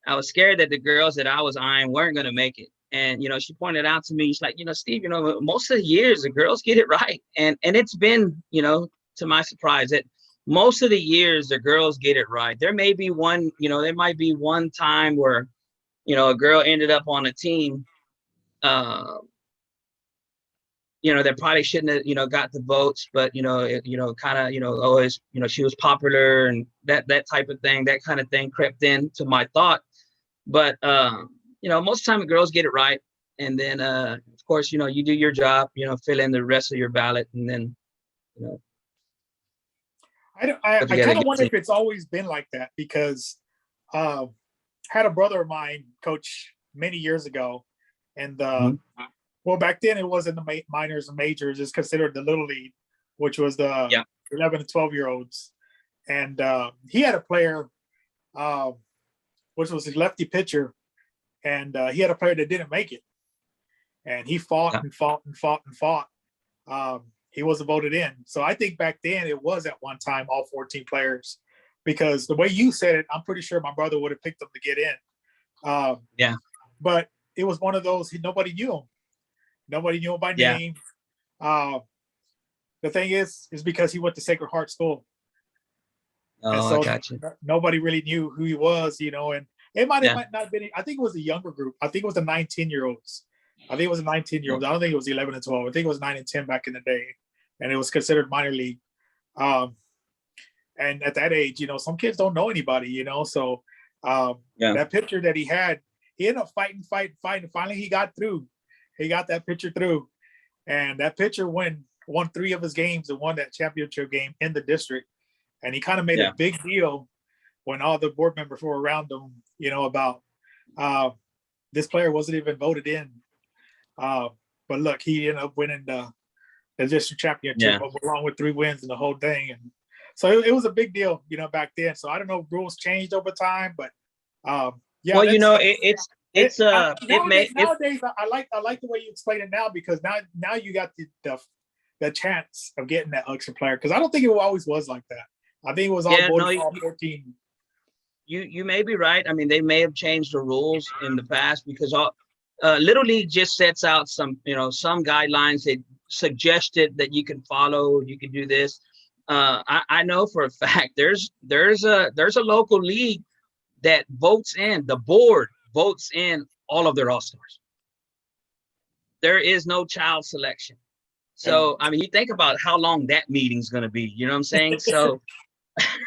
I was scared that the girls that I was eyeing weren't going to make it. And, she pointed out to me, she's like, Steve, most of the years the girls get it right. And it's been, to my surprise, that most of the years the girls get it right. There may be one, there might be one time where, a girl ended up on a team, that probably shouldn't have, got the votes, but, always, she was popular and that type of thing, that kind of thing crept into my thought. But, most of the time the girls get it right. And then, of course, you do your job, fill in the rest of your ballot. And then, I kind of wonder if it's always been like that, because I had a brother of mine coach many years ago. And, well, back then it wasn't the minors and majors. It's considered the little league, which was the 11 to 12-year-olds. And he had a player, which was his lefty pitcher. And he had a player that didn't make it, and he fought and fought. He wasn't voted in. So I think back then it was at one time all 14 players, because the way you said it, I'm pretty sure my brother would have picked them to get in. But it was one of those, nobody knew him. Nobody knew him by name. The thing is because he went to Sacred Heart School. Oh, so I got you. Nobody really knew who he was, and it might not have been. I think it was a younger group. I think it was the 9-10-year-olds. I don't think it was 11 and 12. I think it was 9 and 10 back in the day, and it was considered minor league. And at that age, some kids don't know anybody, So that pitcher that he ended up fighting. Finally, he got through. He got that pitcher through. and that pitcher won 3 of his games and won that championship game in the district. And he kind of made a big deal when all the board members were around him, you know, about this player wasn't even voted in. But look, he ended up winning the district championship along with 3 wins and the whole thing. And so it was a big deal, you know, back then. So I don't know if rules changed over time, but yeah. Well, you know, nowadays I like the way you explain it now, because now you got the chance of getting that extra player, because I don't think it always was like that. I think it was all 14. You may be right. I mean, they may have changed the rules in the past, because Little League just sets out some guidelines that suggested that you can follow, you can do this. I know for a fact there's a local league that the board votes in all of their all-stars. There is no child selection. So, I mean, you think about how long that meeting's going to be, you know what I'm saying? So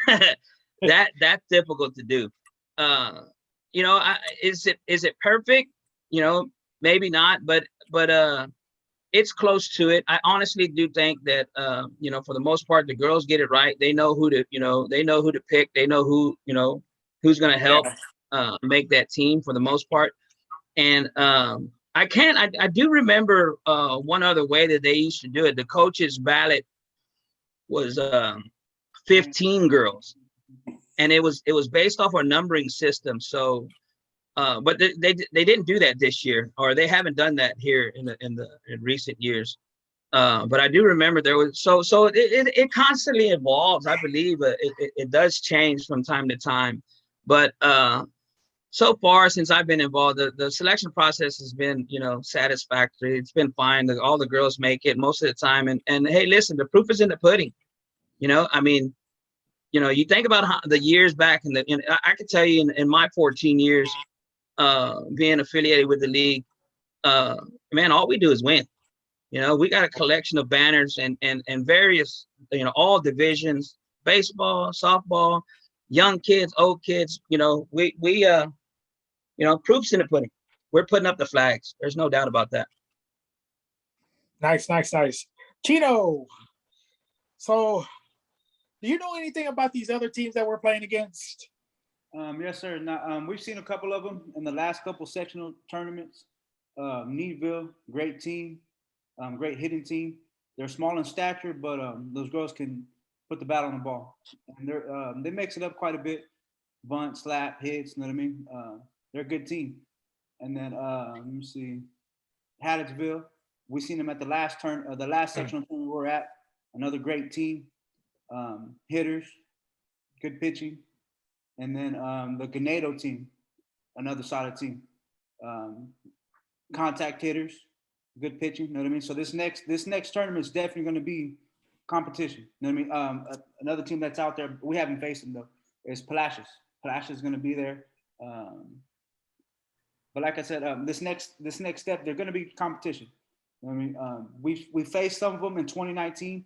that's difficult to do. You know, is it perfect? You know, maybe not, but it's close to it. I honestly do think that, you know, for the most part, the girls get it right. They know who to pick. They know who's going to help make that team for the most part. And I do remember one other way that they used to do it. The coach's ballot was 15 girls, and it was based off a numbering system. So, but they didn't do that this year, or they haven't done that here in recent years. But I do remember there was so it constantly evolves. I believe it does change from time to time, but so far since I've been involved, the selection process has been, you know, satisfactory. It's been fine. All the girls make it most of the time. And hey, listen, the proof is in the pudding. You know, I mean, you know, you think about how the years back, and I can tell you in my 14 years being affiliated with the league, man, all we do is win. You know, we got a collection of banners and various, you know, all divisions, baseball, softball, young kids, old kids. You know, we you know, proof's in the pudding. We're putting up the flags. There's no doubt about that. Nice. Chino, so do you know anything about these other teams that we're playing against? Yes, sir. Now, we've seen a couple of them in the last couple sectional tournaments. Needville, great team, great hitting team. They're small in stature, but those girls can put the bat on the ball. And they mix it up quite a bit. Bunt, slap, hits, you know what I mean? They're a good team. And then let me see, Hattiesville. We seen them at the last sectional tournament we were at. Another great team. Hitters, good pitching. And then the Ganado team, another solid team. Contact hitters, good pitching, you know what I mean? So this next tournament is definitely going to be competition. You know what I mean? Another team that's out there, we haven't faced them though, is Palacios. Palacios is going to be there. But like I said, this next step, they're going to be competition. You know what I mean? We faced some of them in 2019,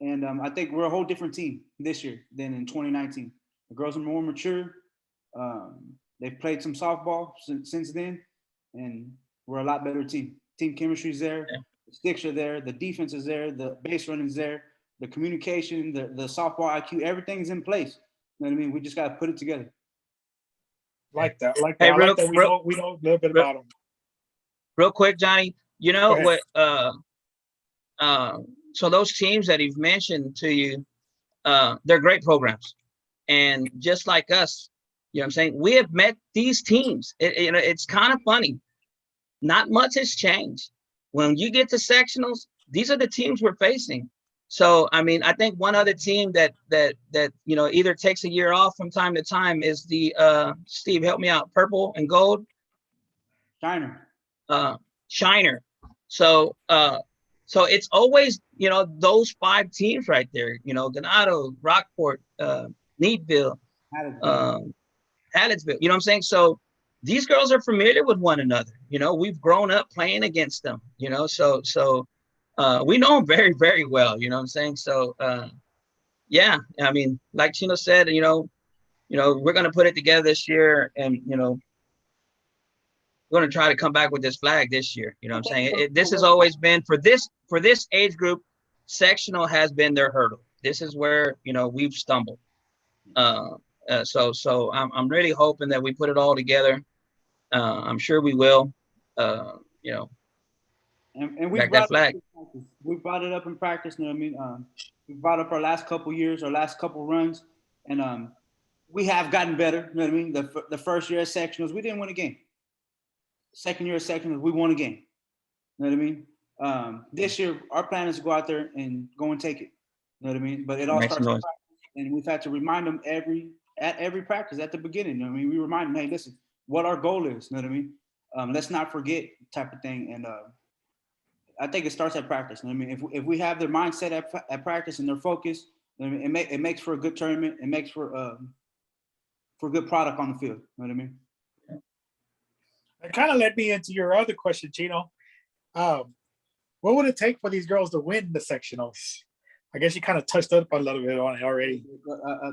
and I think we're a whole different team this year than in 2019. The girls are more mature. They've played some softball since then, and we're a lot better team. Team chemistry is there. Yeah. The sticks are there. The defense is there. The base running is there. The communication, the softball IQ, everything's in place. You know what I mean? We just got to put it together. Like that. Hey, we know a little bit about them. Real quick, Johnny. You know what? So those teams that he's mentioned to you, they're great programs, and just like us, you know what I'm saying, we have met these teams. You know, it's kind of funny. Not much has changed. When you get to sectionals, these are the teams we're facing. So, I mean, I think one other team that you know either takes a year off from time to time is the Steve, help me out, purple and gold. Shiner. So it's always, you know, those 5 teams right there. You know, Ganado, Rockport, Needville, Hattiesville. You know what I'm saying? So these girls are familiar with one another. You know, we've grown up playing against them. You know, so we know them very, very well. You know what I'm saying? So yeah, I mean, like Chino said, you know, we're gonna put it together this year, and you know, going to try to come back with this flag this year. You know what I'm saying? This has always been for this age group, sectional has been their hurdle. This is where, you know, we've stumbled. So I'm really hoping that we put it all together. I'm sure we will. You know, and we back brought that flag. we brought it up in practice. You know what I mean? We brought up our last couple years, our last couple runs, and we have gotten better. You know what I mean? The first year at sectionals, we didn't win a game. Second year at sectionals, we won a game. You know what I mean? This year, our plan is to go out there and go and take it. You know what I mean? But it all starts with practice, and we've had to remind them at every practice at the beginning. You know what I mean? We remind them, hey, listen, what our goal is. You know what I mean? Let's not forget, type of thing. And I think it starts at practice. You know what I mean? If we have their mindset at practice and their focus, you know what I mean? It makes for a good tournament. It makes for a good product on the field. You know what I mean? It kind of led me into your other question, Chino. What would it take for these girls to win the sectionals? I guess you kind of touched up a little bit on it already.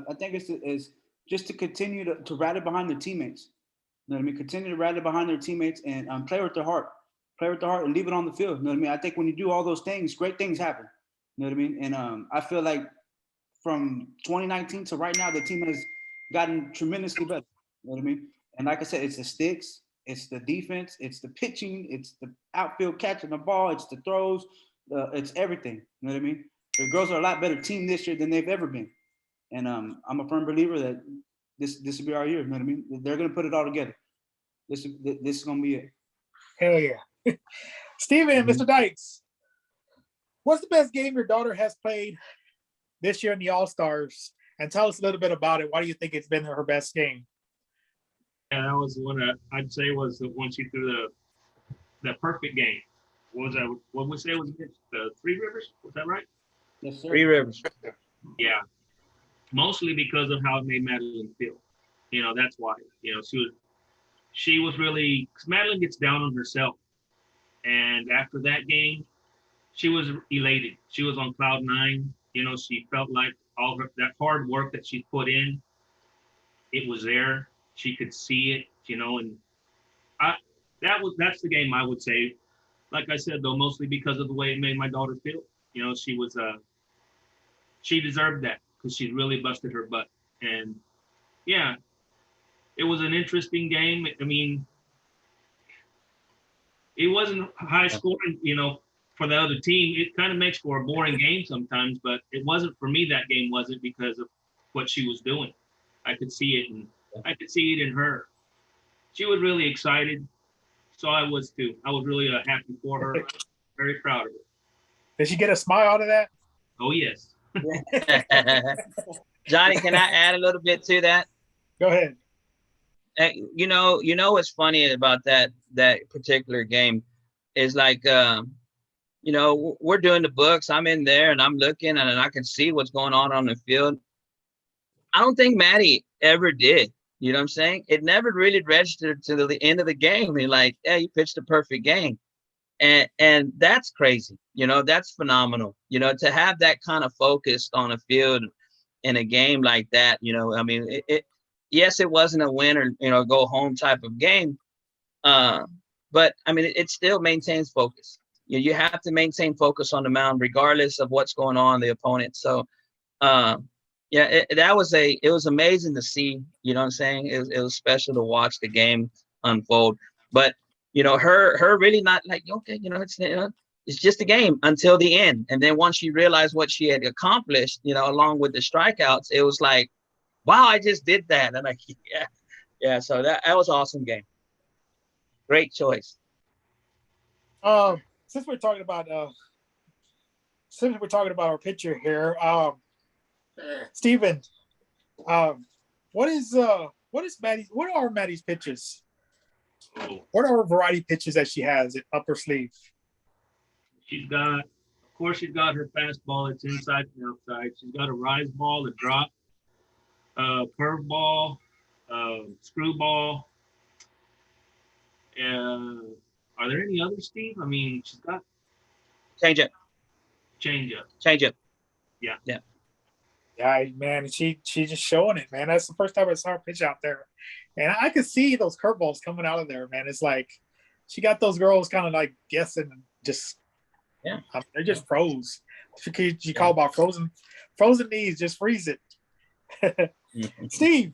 I think it's just to continue to rally behind their teammates. You know what I mean? Continue to rally behind their teammates and play with their heart. Play with their heart and leave it on the field. You know what I mean? I think when you do all those things, great things happen. You know what I mean? And I feel like from 2019 to right now, the team has gotten tremendously better. You know what I mean? And like I said, it's the sticks, it's the defense, it's the pitching, it's the outfield catching the ball, it's the throws, it's everything. You know what I mean? The girls are a lot better team this year than they've ever been. And I'm a firm believer that this will be our year. You know what I mean? They're going to put it all together. This is going to be it. Hell yeah. Steven, Mr. Dykes, what's the best game your daughter has played this year in the All-Stars? And tell us a little bit about it. Why do you think it's been her best game? Yeah, that was one I'd say was the one she threw the perfect game. What was that? What we say was the Three Rivers? Was that right? Yes, sir. Three Rivers. Yeah. Mostly because of how it made Madeline feel. You know, that's why. You know, she was really, because Madeline gets down on herself. And after that game, she was elated. She was on cloud nine. You know, she felt like all that hard work that she put in, it was there. She could see it, you know, and that's the game I would say. Like I said, though, mostly because of the way it made my daughter feel. You know, she deserved that because she really busted her butt. And yeah, it was an interesting game. I mean, it wasn't high scoring, you know, for the other team. It kind of makes for a boring game sometimes, but it wasn't for me. That game wasn't because of what she was doing. I could see it, and I could see it in her. She was really excited. So I was too. I was really happy for her. Very proud of her. Did she get a smile out of that? Oh, yes. Johnny, can I add a little bit to that? Go ahead. You know what's funny about that particular game is like, you know, we're doing the books. I'm in there and I'm looking and I can see what's going on the field. I don't think Maddie ever did. You know what I'm saying? It never really registered to the end of the game. And like, yeah, you pitched a perfect game. And that's crazy. You know, that's phenomenal. You know, to have that kind of focus on a field in a game like that, you know, I mean, yes, it wasn't a win or, you know, go home type of game. But I mean, it still maintains focus. You have to maintain focus on the mound, regardless of what's going on the opponent. So, yeah, it was amazing to see, you know what I'm saying? It was special to watch the game unfold. But, you know, her really not like, okay, you know, it's just a game until the end. And then once she realized what she had accomplished, you know, along with the strikeouts, it was like, wow, I just did that. And like, yeah. So that was an awesome game. Great choice. Since we're talking about our pitcher here, Steven, what are Maddie's pitches? What are her variety pitches that she has in upper sleeve? She's got her fastball. It's inside and outside. She's got a rise ball, a drop, curveball, screwball. Are there any others, Steve? I mean, she's got Changeup. Yeah, man, she's just showing it, man. That's the first time I saw her pitch out there, and I could see those curveballs coming out of there, man. It's like she got those girls kind of like guessing, just they're just froze. She call about frozen knees, just freeze it. Steve,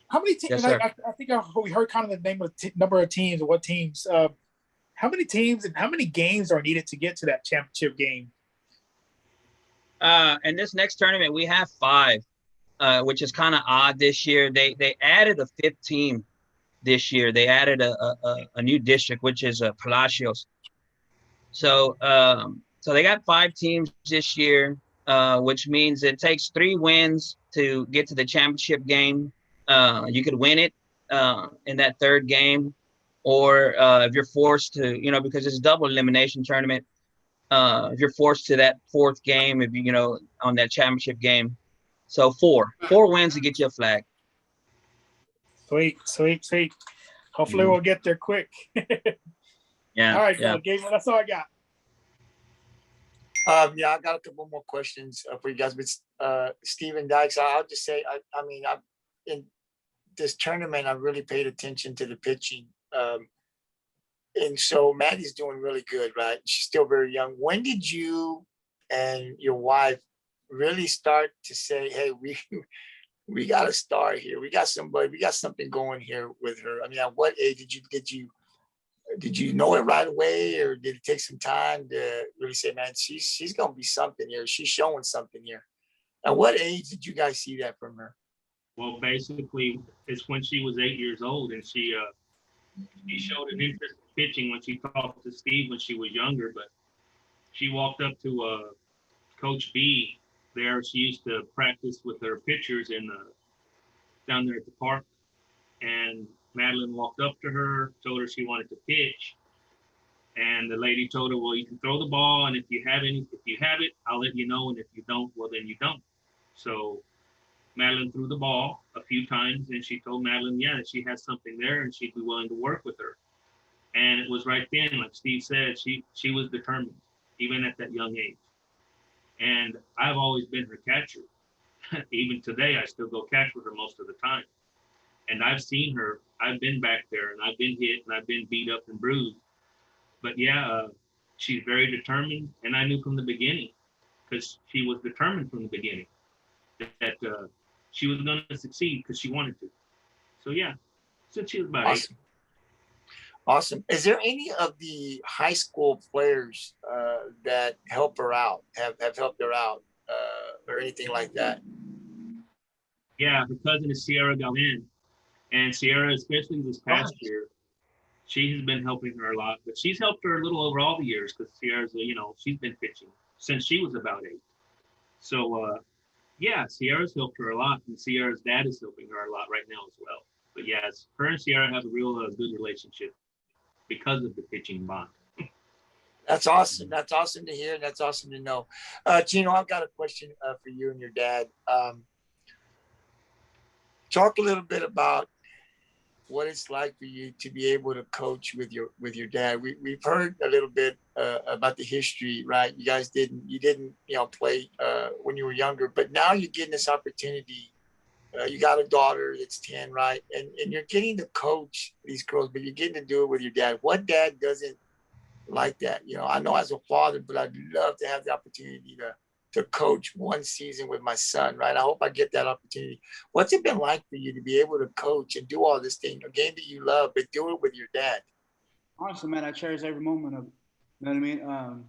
how many teams? Yes, I think we heard kind of the name of number of teams or what teams. How many teams and how many games are needed to get to that championship game? In this next tournament, we have 5, which is kind of odd this year. They added a 5th team this year. They added a new district, which is Palacios. So so they got 5 teams this year, which means it takes 3 wins to get to the championship game. You could win it in that 3rd game, or if you're forced to, because it's a double elimination tournament, if you're forced to that 4th game, if you on that championship game. So 4 wins to get you a flag. Sweet. Hopefully we'll get there quick. Yeah. All right, Gabriel, that's all I got. I got a couple more questions for you guys. But Steve Dykes, I'll just say, I mean, in this tournament, I really paid attention to the pitching. And so Maddie's doing really good, right? She's still very young. When did you and your wife really start to say, hey, we got a star here. We got something going here with her. I mean, at what age did you know it right away, or did it take some time to really say, man, she's gonna be something here. She's showing something here. At what age did you guys see that from her? Well, basically, it's when she was 8 years old, and she showed an interest in pitching when she talked to Steve when she was younger. But she walked up to Coach B there. She used to practice with her pitchers down there at the park, and Madeline walked up to her, told her she wanted to pitch, and the lady told her, well, you can throw the ball, and if you have it, I'll let you know, and if you don't, well, then you don't. So Madeline threw the ball a few times, and she told Madeline, that she has something there, and she'd be willing to work with her. And it was right then, like Steve said, she was determined, even at that young age. And I've always been her catcher. Even today, I still go catch with her most of the time. And I've seen her. I've been back there, and I've been hit, and I've been beat up and bruised. But she's very determined, and I knew from the beginning, because she was determined from the beginning that she was going to succeed because she wanted to. So since she was about 8. Awesome. Is there any of the high school players that help her out, have helped her out, or anything like that? Yeah, her cousin is Sierra Galvin. And Sierra, especially this past year, she has been helping her a lot. But she's helped her a little over all the years because Sierra's, she's been pitching since she was about 8. So, Sierra's helped her a lot. And Sierra's dad is helping her a lot right now as well. But yes, her and Sierra have a real good relationship because of the pitching bond. That's awesome. That's awesome to hear. That's awesome to know. Chino, I've got a question for you and your dad. Talk a little bit about what it's like for you to be able to coach with your dad. We've heard a little bit about the history, right? You guys didn't play when you were younger, but now you're getting this opportunity. You got a daughter that's 10, right? And you're getting to coach these girls, but you're getting to do it with your dad. What dad doesn't like that? I know as a father, but I'd love to have the opportunity to coach one season with my son, right? I hope I get that opportunity. What's it been like for you to be able to coach and do all this thing, a game that you love, but do it with your dad? Honestly, man, I cherish every moment of it. You know what I mean?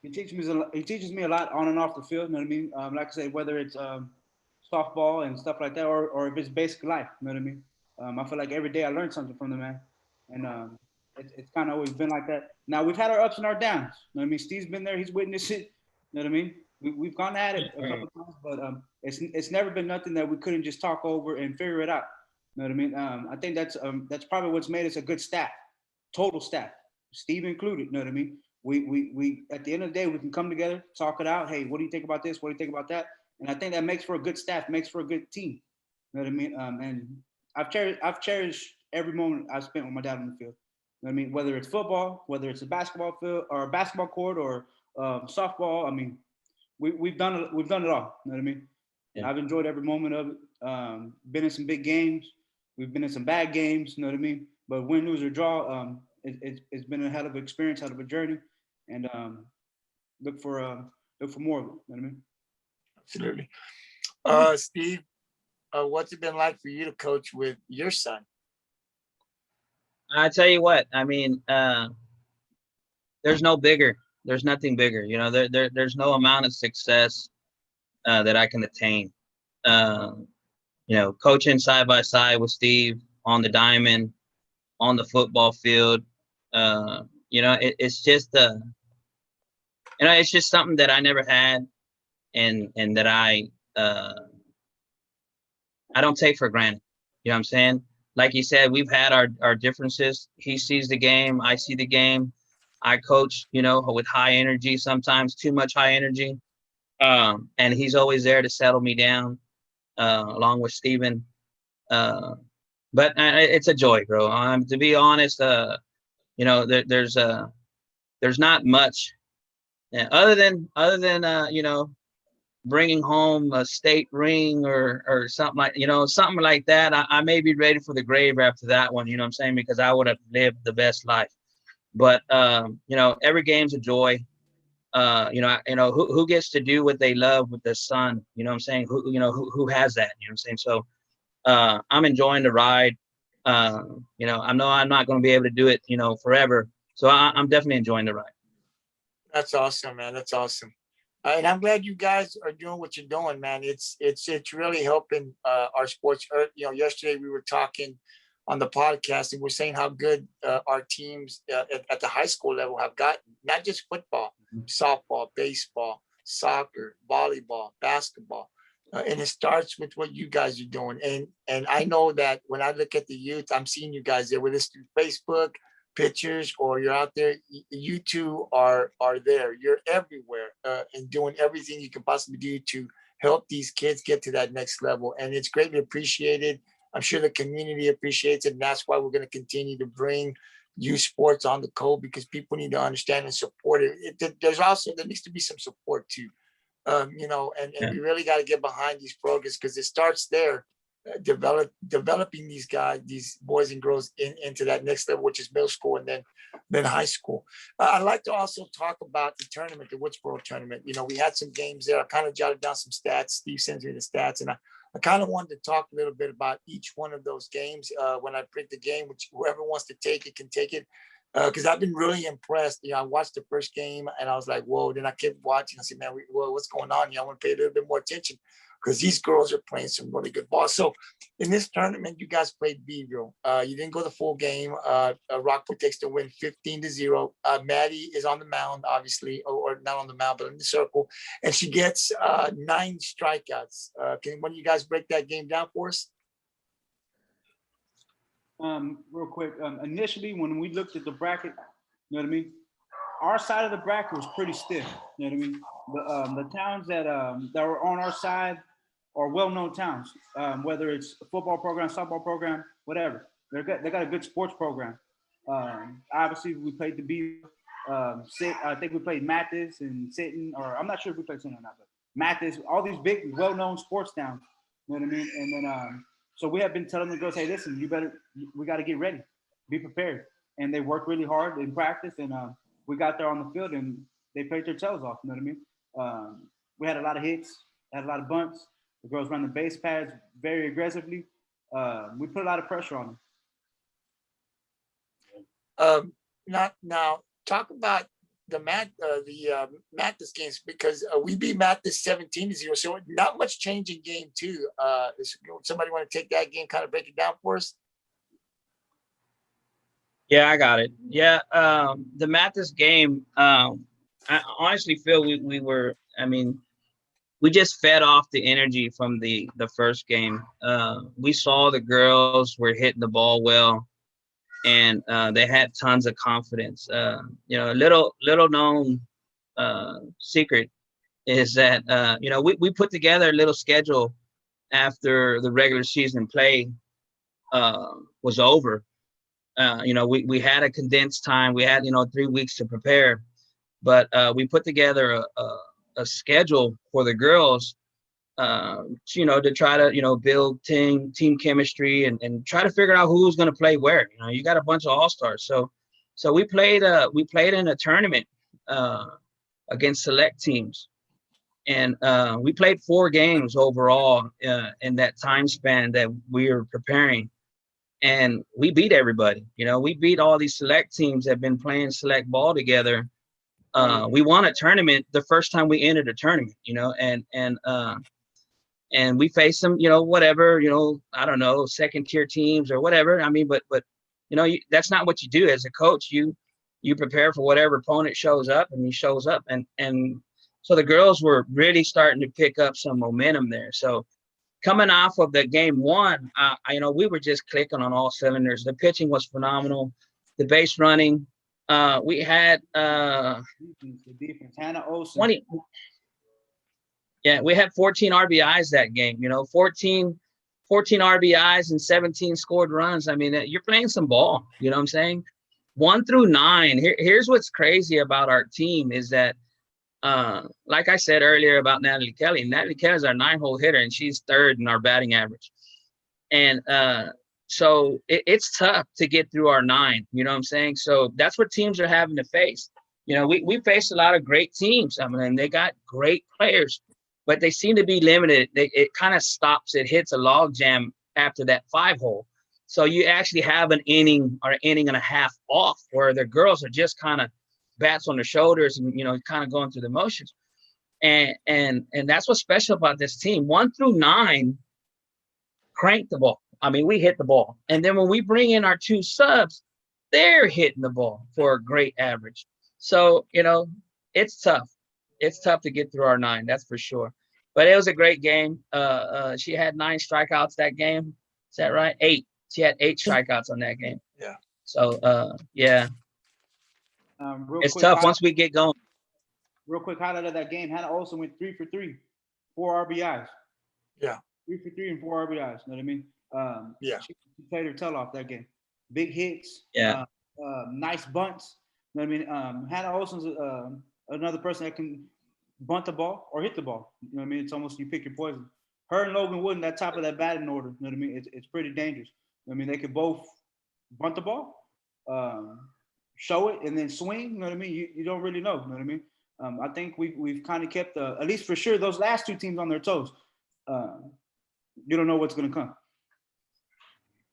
He teaches me a lot on and off the field. You know what I mean? Like I say, whether it's softball and stuff like that, or if it's basic life. You know what I mean? I feel like every day I learn something from the man, and it's kind of always been like that. Now we've had our ups and our downs. You know what I mean? Steve's been there; he's witnessed it. You know what I mean? We've gone at it a couple times, but it's never been nothing that we couldn't just talk over and figure it out. You know what I mean? I think that's probably what's made us a good staff, total staff, Steve included. You know what I mean? We at the end of the day we can come together, talk it out. Hey, what do you think about this? What do you think about that? And I think that makes for a good staff, makes for a good team. You know what I mean? And I've cherished every moment I've spent with my dad on the field. You know what I mean? Whether it's football, whether it's a basketball field or a basketball court or softball. I mean, we've done it all. You know what I mean? Yeah. I've enjoyed every moment of it. Been in some big games. We've been in some bad games. You know what I mean? But win, lose, or draw, it's been a hell of an experience, hell of a journey, and look for more of it. You know what I mean? Absolutely. Steve, what's it been like for you to coach with your son? I tell you what, I mean, there's nothing bigger. You know, there's no amount of success that I can attain. You know, coaching side by side with Steve on the diamond, on the football field. You know, it's just you know, it's just something that I never had, and that I don't take for granted. You know what I'm saying? Like you said, we've had our differences. He sees the game, I see the game. I coach, you know, with high energy, sometimes too much high energy. And he's always there to settle me down, along with Steven. But it's a joy, bro. To be honest, you know, there's not much other than you know, bringing home a state ring or something like, you know, something like that. I may be ready for the grave after that one. You know what I'm saying? Because I would have lived the best life. But you know, every game's a joy. You know, who gets to do what they love with their son? You know what I'm saying? Who has that? You know what I'm saying? So I'm enjoying the ride. You know, I know I'm not going to be able to do it, you know, forever. So I'm definitely enjoying the ride. That's awesome, man. That's awesome. And I'm glad you guys are doing what you're doing, man. It's really helping our sports. You know, yesterday we were talking on the podcast and we're saying how good our teams at the high school level have gotten, not just football, softball, baseball, soccer, volleyball, basketball. And it starts with what you guys are doing. And I know that when I look at the youth, I'm seeing you guys there, whether it's through Facebook pictures or you're out there, you two are there. You're everywhere and doing everything you can possibly do to help these kids get to that next level. And it's greatly appreciated. I'm sure the community appreciates it. And that's why we're going to continue to bring youth sports on the Cove, because people need to understand and support it. There needs to be some support too. You know, and we really got to get behind these programs because it starts there, developing these guys, these boys and girls into that next level, which is middle school and then high school. I'd like to also talk about the tournament, the Woodsboro tournament. You know, we had some games there. I kind of jotted down some stats. Steve sends me the stats, and I kind of wanted to talk a little bit about each one of those games when I pick the game, which whoever wants to take it can take it. Because I've been really impressed. You know, I watched the first game and I was like, whoa. Then I kept watching. I said, man, what's going on? You know, I want to pay a little bit more attention because these girls are playing some really good ball. So in this tournament, you guys played Beeville. You didn't go the full game. Rockport takes the win 15-0. Maddie is on the mound, obviously, or not on the mound, but in the circle. And she gets 9 strikeouts. Can one of you guys break that game down for us? Real quick, initially when we looked at the bracket, you know what I mean? Our side of the bracket was pretty stiff, you know what I mean? The towns that were on our side are well-known towns, whether it's a football program, softball program, whatever. They got a good sports program. Obviously, we played the B. I think we played Mathis and Sitton, or I'm not sure if we played Sitton or not, but Mathis, all these big, well-known sports towns, you know what I mean? And then, so we have been telling the girls, hey, listen, we got to get ready, be prepared. And they worked really hard in practice, and we got there on the field, and they played their tails off, you know what I mean? We had a lot of hits, had a lot of bunts. The girls ran the base pads very aggressively. We put a lot of pressure on them. Now, talk about the Mathis games, because we beat Mathis 17-0. So not much change in game 2. Somebody want to take that game, kind of break it down for us? Yeah, I got it. Yeah, the Mathis game, I honestly feel we were, I mean, we just fed off the energy from the first game. We saw the girls were hitting the ball well, and they had tons of confidence. You know, a little known secret is that you know, we put together a little schedule after the regular season play was over. You know, we had a condensed time. We had, you know, 3 weeks to prepare, but we put together a schedule for the girls, you know, to try to, you know, build team chemistry and try to figure out who's going to play where. You know, you got a bunch of all-stars. So So we played in a tournament against select teams, and we played 4 games overall in that time span that we were preparing, and we beat everybody. We beat all these select teams that have been playing select ball together. We won a tournament the first time we entered a tournament, and we faced them, whatever, I don't know, second tier teams or whatever. I mean, but that's not what you do as a coach. You prepare for whatever opponent shows up, and he shows up. And so the girls were really starting to pick up some momentum there. So coming off of the game 1, we were just clicking on all cylinders. The pitching was phenomenal. The base running, we had The defense. Hannah Olsen. 20. Yeah, we had 14 RBIs that game. 14 RBIs and 17 scored runs. I mean, you're playing some ball. You know what I'm saying? 1 through 9. Here's what's crazy about our team is that, like I said earlier about Natalie Kelly. Natalie Kelly is our 9-hole hitter, and she's 3rd in our batting average. And so it's tough to get through our 9. You know what I'm saying? So that's what teams are having to face. We faced a lot of great teams. I mean, they got great players, but they seem to be limited. It kind of stops. It hits a log jam after that 5-hole. So you actually have an inning or an inning and a half off where the girls are just kind of bats on their shoulders and, kind of going through the motions. And that's what's special about this team. 1 through 9, crank the ball. I mean, we hit the ball. And then when we bring in our 2 subs, they're hitting the ball for a great average. So, it's tough. It's tough to get through our 9, that's for sure. But it was a great game. She had 9 strikeouts that game. Is that right? 8. She had 8 strikeouts on that game. Yeah. So, yeah. It's tough once we get going. Real quick highlight of that game. Hannah Olsen went 3 for 3, 4 RBIs. Yeah. 3 for 3 and 4 RBIs. You know what I mean? Yeah. She played her tail off that game. Big hits. Yeah. Nice bunts. You know what I mean? Hannah Olsen's another person that can bunt the ball or hit the ball. You know what I mean? It's almost you pick your poison. Her and Logan Woods in that top of that batting order. You know what I mean? It's pretty dangerous. I mean, they could both bunt the ball, show it, and then swing. You know what I mean? You don't really know. You know what I mean? I think we've kind of kept at least for sure those last 2 teams on their toes. You don't know what's going to come.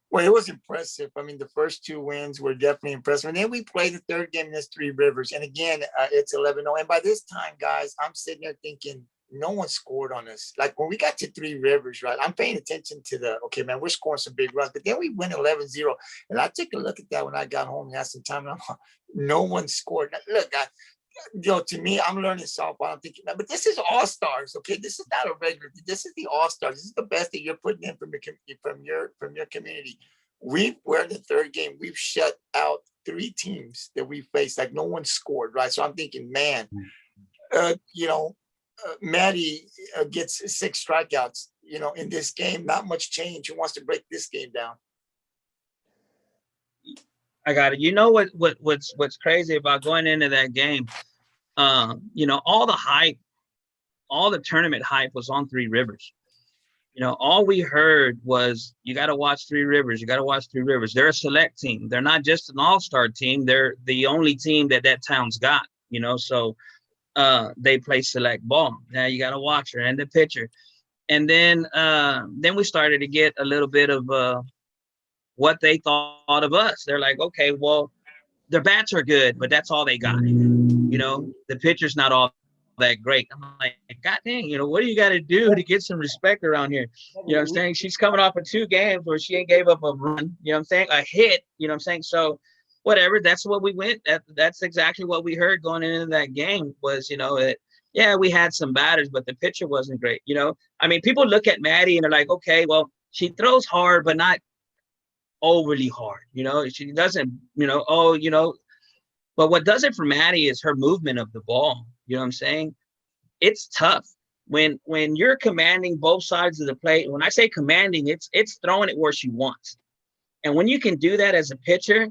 Well, it was impressive. I mean, the first 2 wins were definitely impressive. And then we played the 3rd game in this 3 Rivers. And again, it's 11-0. And by this time, guys, I'm sitting there thinking, no one scored on us. Like when we got to 3 Rivers, right? I'm paying attention to okay, man, we're scoring some big runs. But then we went 11-0. And I took a look at that when I got home and had some time. And I'm like, no one scored. Now, look, to me, I'm learning softball. I'm thinking, but this is all-stars, okay? This is not a regular. This is the all-stars. This is the best that you're putting in from your community. We're in the 3rd game. We've shut out 3 teams that we faced. Like no one scored, right? So I'm thinking, man, Maddie gets 6 strikeouts, in this game. Not much change. Who wants to break this game down? I got it. You know what's crazy about going into that game? All the hype, all the tournament hype was on 3 Rivers. All we heard was you got to watch 3 Rivers. You got to watch 3 Rivers. They're a select team. They're not just an all-star team. They're the only team that town's got. So they play select ball. Now you got to watch her and the pitcher. And then we started to get a little bit of what they thought of us. They're like, okay, well, their bats are good, but that's all they got. The pitcher's not all that great. I'm like, God dang, what do you got to do to get some respect around here? You know what I'm saying? She's coming off of 2 games where she ain't gave up a run, you know what I'm saying? A hit, you know what I'm saying? So whatever, that's what we went. That's exactly what we heard going into that game was, yeah, we had some batters, but the pitcher wasn't great. I mean, people look at Maddie and they're like, okay, well, she throws hard, but not overly hard. She doesn't, but what does it for Maddie is her movement of the ball. You know what I'm saying? It's tough when you're commanding both sides of the plate. When I say commanding, it's throwing it where she wants. And when you can do that as a pitcher,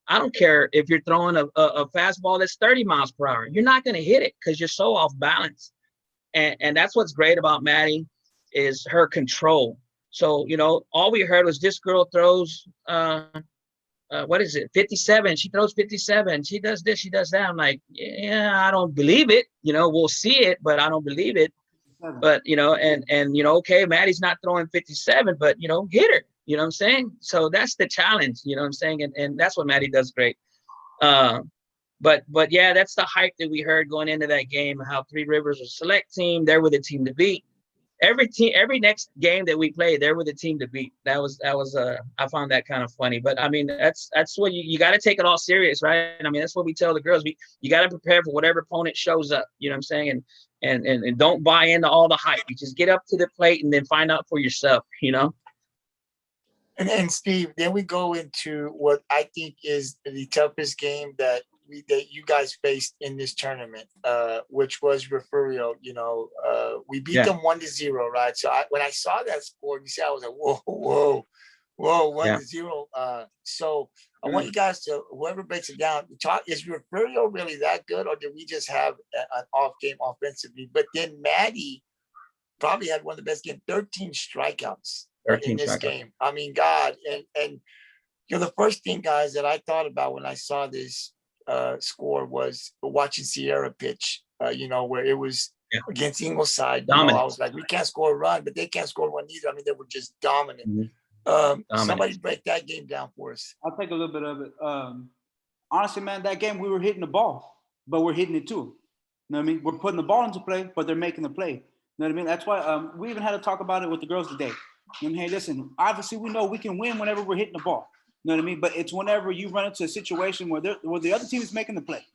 I don't care if you're throwing a fastball that's 30 miles per hour. You're not going to hit it because you're so off balance. And that's what's great about Maddie is her control. So, all we heard was this girl throws what is it, 57? She throws 57. She does this, she does that. I'm like, yeah, I don't believe it. We'll see it, but I don't believe it. But, and okay, Maddie's not throwing 57, but, hit her. You know what I'm saying? So that's the challenge, you know what I'm saying? And that's what Maddie does great. But yeah, that's the hype that we heard going into that game, how Three Rivers was a select team. They were the team to beat. Every next game that we played, they were the team to beat. That was I found that kind of funny. But I mean, that's what you got to take it all serious, right? And I mean, that's what we tell the girls. You got to prepare for whatever opponent shows up. You know what I'm saying? And don't buy into all the hype. You just get up to the plate and then find out for yourself. And Steve, then we go into what I think is the toughest game that you guys faced in this tournament, which was Refugio. We beat them 1-0, right? So when I saw that score, you see, I was like, whoa, 1-0. So I want you guys to, whoever breaks it down, talk. Is Refugio really that good, or did we just have an off game offensively? But then Maddie probably had one of the best games, 13 strikeouts in this game. I mean, God, and the first thing, guys, that I thought about when I saw this score was watching Sierra pitch, where it was against Ingleside. I was like, we can't score a run, but they can't score one either. I mean, they were just dominant. Somebody break that game down for us. I'll take a little bit of it. Honestly, man, that game we were hitting the ball, but we're hitting it too. You know what I mean? We're putting the ball into play, but they're making the play. You know what I mean? That's why we even had to talk about it with the girls today. You know, hey, listen, obviously we know we can win whenever we're hitting the ball. You know what I mean? But it's whenever you run into a situation where the other team is making the play.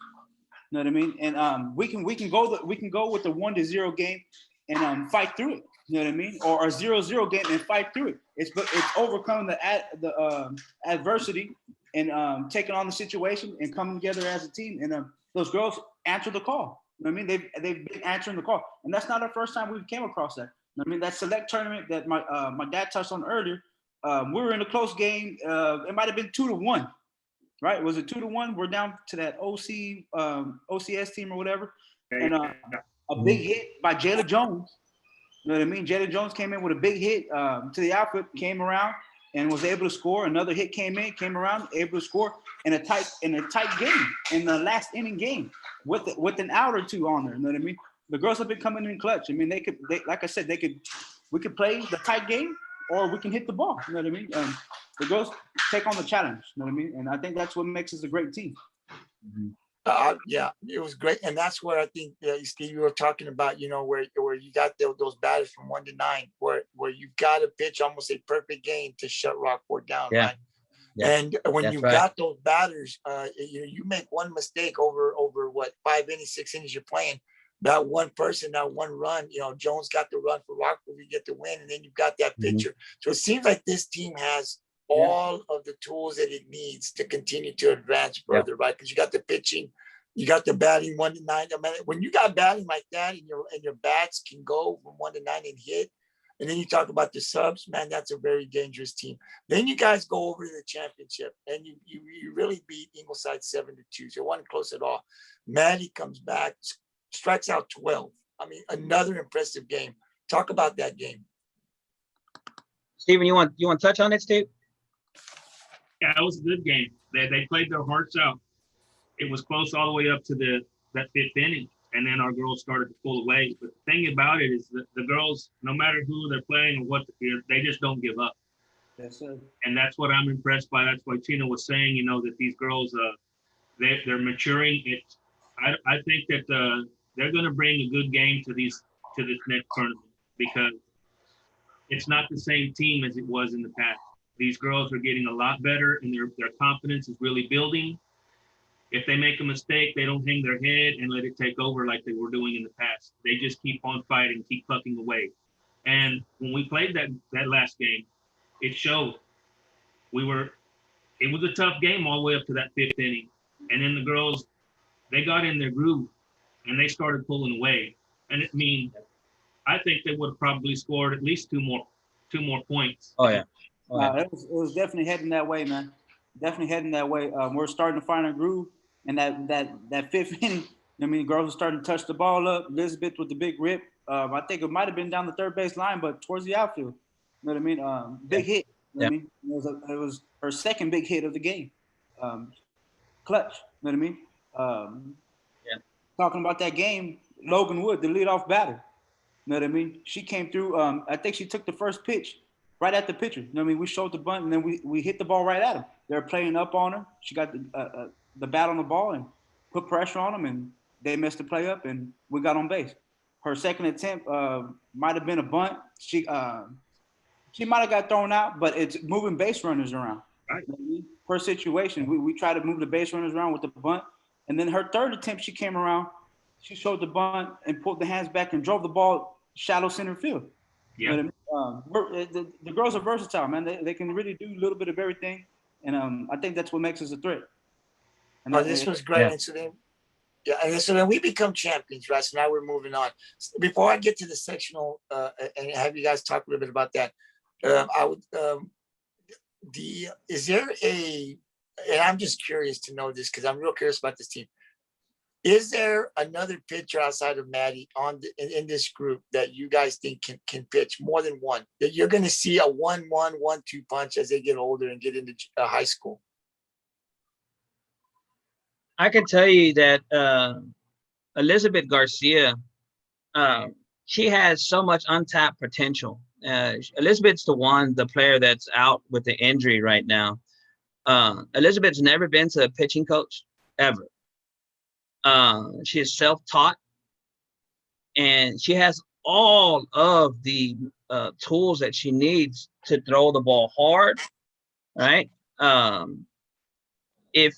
You know what I mean? And we can go with the 1-0 game and fight through it. You know what I mean? Or a 0-0 game and fight through it. It's overcoming the adversity and taking on the situation and coming together as a team. And those girls answer the call. You know what I mean? They've been answering the call, and that's not the first time we came across that. You know what I mean? That select tournament that my dad touched on earlier. We were in a close game. It might have been 2-1, right? Was it 2-1? We're down to that OCS team or whatever, and a big hit by Jayla Jones. You know what I mean? Jayla Jones came in with a big hit to the output, came around and was able to score. Another hit came around, able to score in a tight game, in the last inning game with an out or two on there. You know what I mean? The girls have been coming in clutch. I mean, like I said, we could play the tight game, or we can hit the ball. You know what I mean? The girls take on the challenge. You know what I mean? And I think that's what makes us a great team. Yeah, it was great, and that's where I think Steve, you were talking about, where you got those batters from 1 to 9, where you got to pitch almost a perfect game to shut Rockport down, right? Yeah. And when you got those batters, you make one mistake over what 5 innings, 6 innings you're playing. That one person, that one run, Jones got the run for Rockport, you get the win, and then you've got that pitcher. So it seems like this team has all of the tools that it needs to continue to advance further, right? Because you got the pitching, you got the batting 1 to 9. I mean, when you got batting like that, and your bats can go from 1 to 9 and hit, and then you talk about the subs, man, that's a very dangerous team. Then you guys go over to the championship, and you really beat Ingleside 7-2. So it wasn't close at all. Maddie comes back, strikes out 12. I mean, another impressive game. Talk about that game. Steven, you want to touch on it, Steve? Yeah, it was a good game. They played their hearts out. It was close all the way up to that 5th inning, and then our girls started to pull away. But the thing about it is that the girls, no matter who they're playing or what, they just don't give up. Yes, sir. And that's what I'm impressed by. That's why Chino was saying, that these girls, they're maturing. I think that they're going to bring a good game to this next tournament, because it's not the same team as it was in the past. These girls are getting a lot better, and their confidence is really building. If they make a mistake, they don't hang their head and let it take over like they were doing in the past. They just keep on fighting, keep plucking away. And when we played that last game, it showed. It was a tough game all the way up to that 5th inning. And then the girls, they got in their groove and they started pulling away. And I think they would have probably scored at least two more points. Oh yeah. It was definitely heading that way, man. Definitely heading that way. We're starting to find a groove, and that 5th inning, I mean, girls are starting to touch the ball up. Elizabeth with the big rip. I think it might have been down the 3rd base line, but towards the outfield. You know what I mean? Big hit. You know what I mean? It was her second big hit of the game. clutch. You know what I mean? Yeah. Talking about that game, Logan Woods, the leadoff batter. You know what I mean? She came through. I think she took the first pitch right at the pitcher. You know what I mean? We showed the bunt, and then we hit the ball right at him. They were playing up on her. She got the bat on the ball and put pressure on them, and they messed the play up, and we got on base. Her second attempt might have been a bunt. She might have got thrown out, but it's moving base runners around. Right. Per situation, we try to move the base runners around with the bunt, and then her third attempt, she came around, she showed the bunt and pulled the hands back and drove the ball shallow center field. Yeah. You know what I mean? The girls are versatile, man. They can really do a little bit of everything, and I think that's what makes us a threat. And This was great. Yeah. And so then, yeah, and so then we become champions, right? So now we're moving on. Before I get to the sectional and have you guys talk a little bit about that, I would is there a, and I'm just curious to know this because I'm real curious about this team. Is there another pitcher outside of Maddie in this group that you guys think can pitch more than one? That you're going to see a 1-1, 1-2 punch as they get older and get into high school? I can tell you that Elizabeth Garcia, she has so much untapped potential. Elizabeth's the player that's out with the injury right now. Elizabeth's never been to a pitching coach ever. She is self-taught, and she has all of the tools that she needs to throw the ball hard, right? If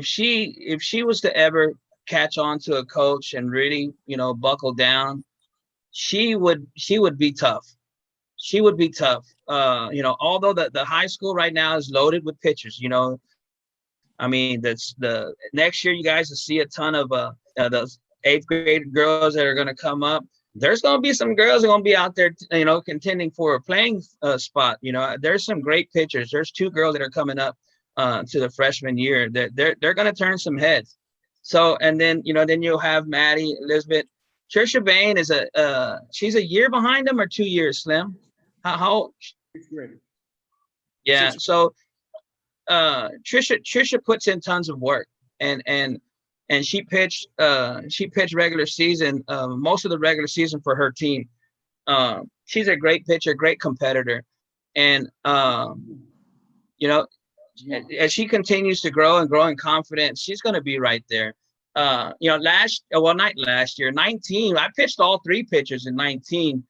she was to ever catch on to a coach and really, buckle down, she would be tough. She would be tough. Although the high school right now is loaded with pitchers, I mean, that's the next year you guys will see a ton of those 8th grade girls that are going to come up. There's going to be some girls that are going to be out there, contending for a playing spot. There's some great pitchers. There's 2 girls that are coming up to the freshman year. They're going to turn some heads. So, and then, then you'll have Maddie, Elizabeth. Trisha Bane is she's a year behind them or 2 years, Slim? How? Yeah. So, Trisha puts in tons of work, and she pitched regular season, most of the regular season for her team. She's a great pitcher, great competitor, and as she continues to grow in confidence, she's going to be right there. Not last year, 19, I pitched all 3 pitchers in 19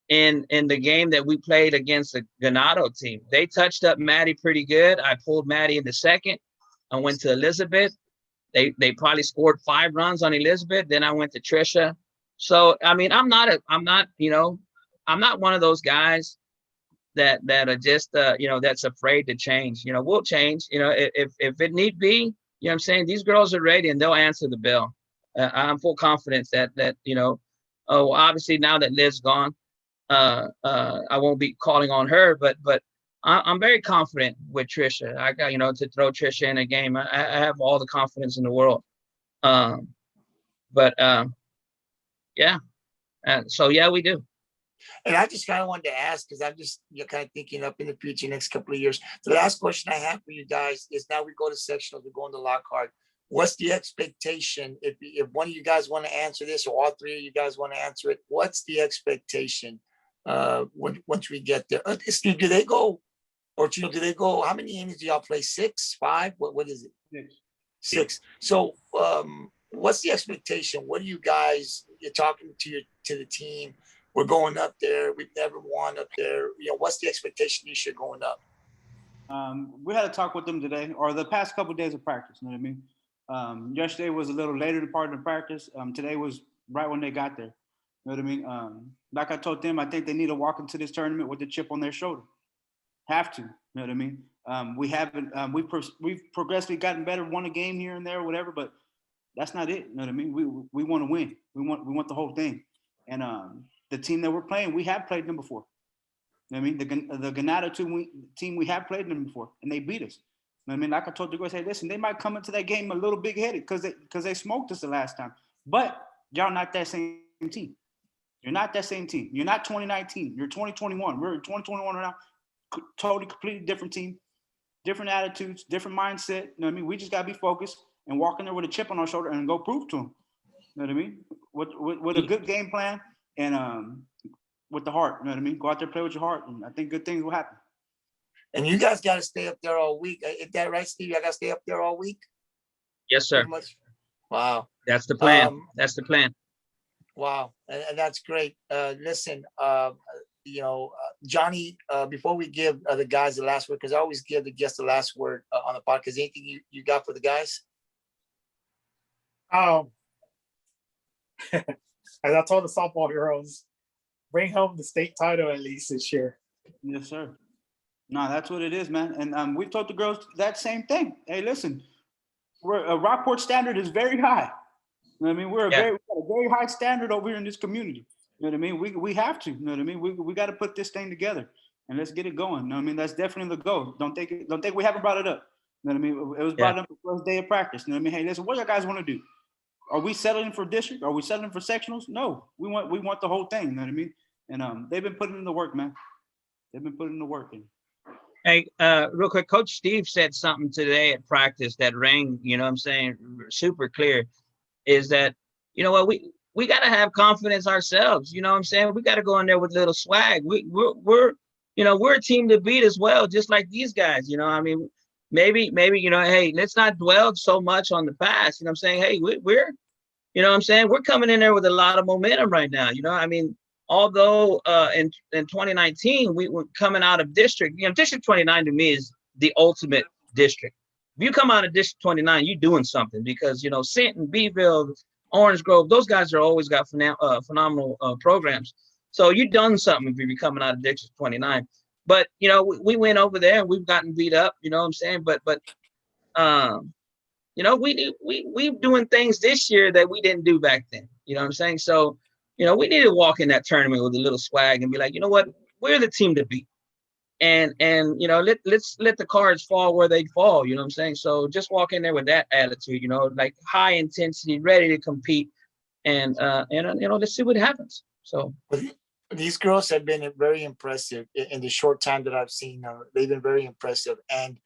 in the game that we played against the Ganado team. They touched up Maddie pretty good. I pulled Maddie in the second. I went to Elizabeth. They probably scored 5 runs on Elizabeth. Then I went to Trisha. So, I mean, I'm not one of those guys that are just, that's afraid to change. We'll change, if it need be, I'm saying, these girls are ready and they'll answer the bell. I'm full confidence that obviously now that Liv's gone, I won't be calling on her, but I'm very confident with Trisha. I got, to throw Trisha in a game. I have all the confidence in the world. Yeah. So yeah, we do. And I just kind of wanted to ask, because I'm just kind of thinking up in the future next couple of years. The last question I have for you guys is, now we go to sectionals, we're going to Lockhart. What's the expectation? If one of you guys want to answer this, or all 3 of you guys want to answer it, what's the expectation once we get there? Steve, do they go, or Chino, do they go, how many innings do y'all play? 6, 5? What is it? 6. So what's the expectation? What do you guys, you're talking to the team? We're going up there. We've never won up there. What's the expectation this year going up? We had a talk with them today, or the past couple of days of practice. You know what I mean? Yesterday was a little later than part of the practice. Today was right when they got there. You know what I mean? Like I told them, I think they need to walk into this tournament with a chip on their shoulder. Have to. You know what I mean? We haven't. We've progressively gotten better, won a game here and there, or whatever, but that's not it. You know what I mean? We want to win. We want the whole thing. And the team that we're playing, we have played them before. You know what I mean? The Ganado team, we have played them before, and they beat us. You know what I mean? Like I told the girls, hey, listen, they might come into that game a little big-headed because they smoked us the last time. But y'all not that same team. You're not that same team. You're not 2019. You're 2021. We're in 2021 right now. Totally, completely different team. different attitudes, different mindset. You know what I mean? We just gotta be focused and walk in there with a chip on our shoulder and go prove to them. You know what I mean? With a good game plan and with the heart. You know what I mean? Go out there, play with your heart, and I think good things will happen. And you guys got to stay up there all week. Is that right, Steve? I got to stay up there all week? Yes, sir. Wow. That's the plan. That's the plan. Wow. And that's great. Listen, Johnny, before we give the guys the last word, because I always give the guests the last word on the podcast. Anything you got for the guys? As I told the softball girls, bring home the state title at least this year. Yes, sir. No, that's what it is, man. And we've told the girls that same thing. Hey, listen, Rockport standard is very high. You know what I mean? We got a very high standard over here in this community. You know what I mean? We have to. You know what I mean? We got to put this thing together and let's get it going. You know what I mean? That's definitely the goal. Don't think we haven't brought it up. You know what I mean? It was brought up the first day of practice. You know what I mean? Hey, listen, what do you guys want to do? Are we settling for district? Are we settling for sectionals? No, we want the whole thing. You know what I mean? And they've been putting in the work, man. They've been putting in the work. Hey, real quick, Coach Steve said something today at practice that rang, you know what I'm saying, super clear, is that, you know what, we got to have confidence ourselves. You know what I'm saying? We got to go in there with a little swag. We're a team to beat as well, just like these guys. You know, I mean, maybe, you know, hey, let's not dwell so much on the past. You know what I'm saying? Hey, we're, you know what I'm saying? We're coming in there with a lot of momentum right now. You know, I mean, although in 2019, we were coming out of district, you know, District 29 to me is the ultimate district. If you come out of District 29, you're doing something because, you know, Sinton, Beeville, Orange Grove, those guys are always got phenomenal programs. So you've done something if you're coming out of District 29. But, you know, we went over there and we've gotten beat up, you know what I'm saying? But you know, we doing things this year that we didn't do back then, you know what I'm saying? So, you know, we need to walk in that tournament with a little swag and be like, you know what, we're the team to beat. And you know, let's let the cards fall where they fall, you know what I'm saying? So just walk in there with that attitude, you know, like high intensity, ready to compete, and you know, let's see what happens. So these girls have been very impressive in the short time that I've seen them. They've been very impressive, and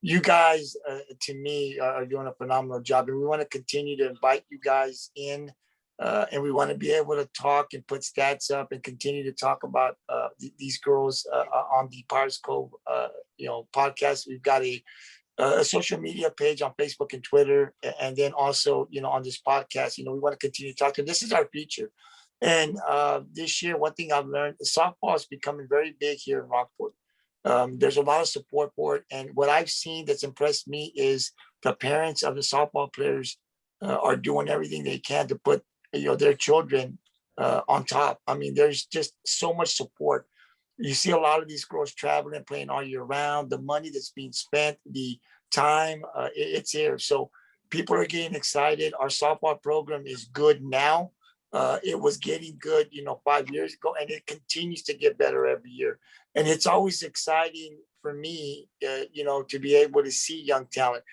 you guys, to me, are doing a phenomenal job, and we want to continue to invite you guys in. And we want to be able to talk and put stats up and continue to talk about these girls on the Pirates Cove, you know, podcast. We've got a social media page on Facebook and Twitter, and then also, you know, on this podcast. You know, we want to continue to talk to them. This is our future. And this year, one thing I've learned, the softball is becoming very big here in Rockport. There's a lot of support for it, and what I've seen that's impressed me is the parents of the softball players are doing everything they can to put, you know, their children on top. I mean, there's just so much support. You see a lot of these girls traveling, playing all year round. The money that's being spent, the time, it's here. So people are getting excited. Our softball program is good now. It was getting good, you know, 5 years ago, and it continues to get better every year. And it's always exciting for me, you know, to be able to see young talent.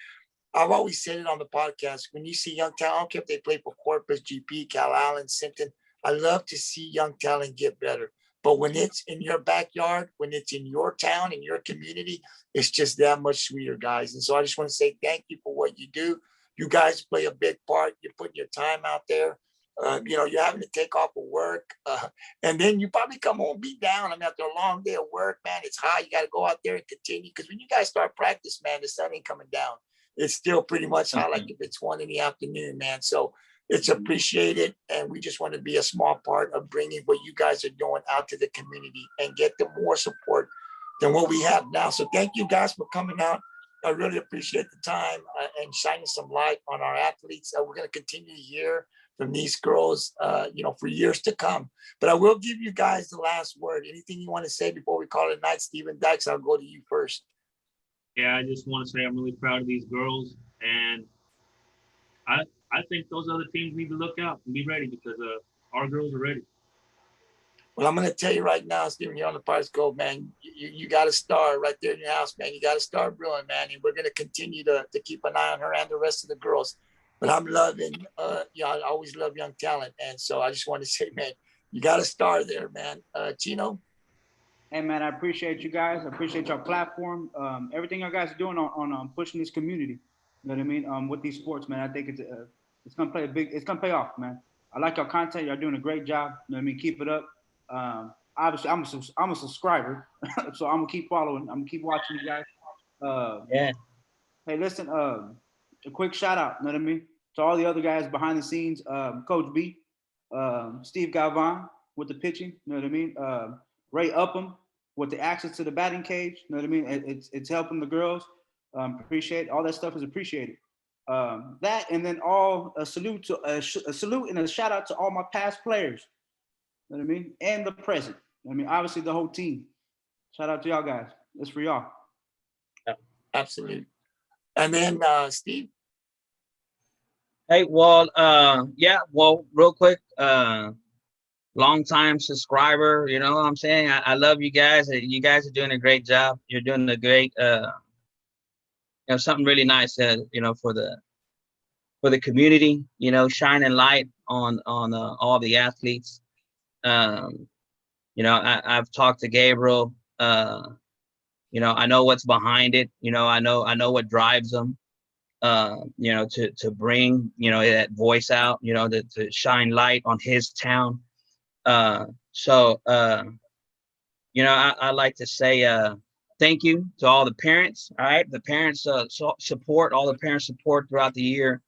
I've always said it on the podcast. When you see young talent, I don't care if they play for Corpus, GP, Cal Allen, Sinton, I love to see young talent get better. But when it's in your backyard, when it's in your town, in your community, it's just that much sweeter, guys. And so I just want to say thank you for what you do. You guys play a big part. You're putting your time out there. You know, you're having to take off of work. And then you probably come home beat down. I mean, after a long day of work, man, it's hot. You got to go out there and continue. Because when you guys start practice, man, the sun ain't coming down. It's still pretty much hot, like if it's 1 in the afternoon, man. So it's appreciated. And we just want to be a small part of bringing what you guys are doing out to the community and get them more support than what we have now. So thank you guys for coming out. I really appreciate the time and shining some light on our athletes. We're going to continue to hear from these girls, you know, for years to come. But I will give you guys the last word. Anything you want to say before we call it a night? Stephen Dykes, I'll go to you first. Yeah, I just want to say I'm really proud of these girls, and I think those other teams need to look out and be ready because our girls are ready. Well, I'm going to tell you right now, Stephen, here on the Pirates Cove, man, you got to start right there in your house, man. You got to start brewing, man, and we're going to continue to keep an eye on her and the rest of the girls. But I'm loving, you know, I always love young talent, and so I just want to say, man, you got to start there, man. Chino? Hey man, I appreciate you guys. I appreciate your platform. Everything you guys are doing on pushing this community. You know what I mean? With these sports, man. I think it's gonna it's gonna pay off, man. I like your content. You're doing a great job. You know what I mean? Keep it up. Obviously, I'm a subscriber, so I'm gonna keep following. I'm gonna keep watching you guys. Yeah. Hey, listen. A quick shout out. You know what I mean? To all the other guys behind the scenes. Coach B, Steve Galvan with the pitching. You know what I mean? Ray Upham with the access to the batting cage. You know what I mean? It's helping the girls. Appreciate all that stuff is appreciated. That and then a salute and a shout out to all my past players. You know what I mean? And the present. I mean, obviously the whole team. Shout out to y'all guys. It's for y'all. Absolutely. And then Steve. Hey, well, real quick, long time subscriber, you know what I'm saying? I love you guys. You guys are doing a great job. You're doing a great, something really nice, for the community, shining light on all the athletes. I've talked to Gabriel, I know what's behind it. I know what drives them, to bring, that voice out, to shine light on his town. I like to say thank you to all the parents. All right, the parents support, all the parents support throughout the year.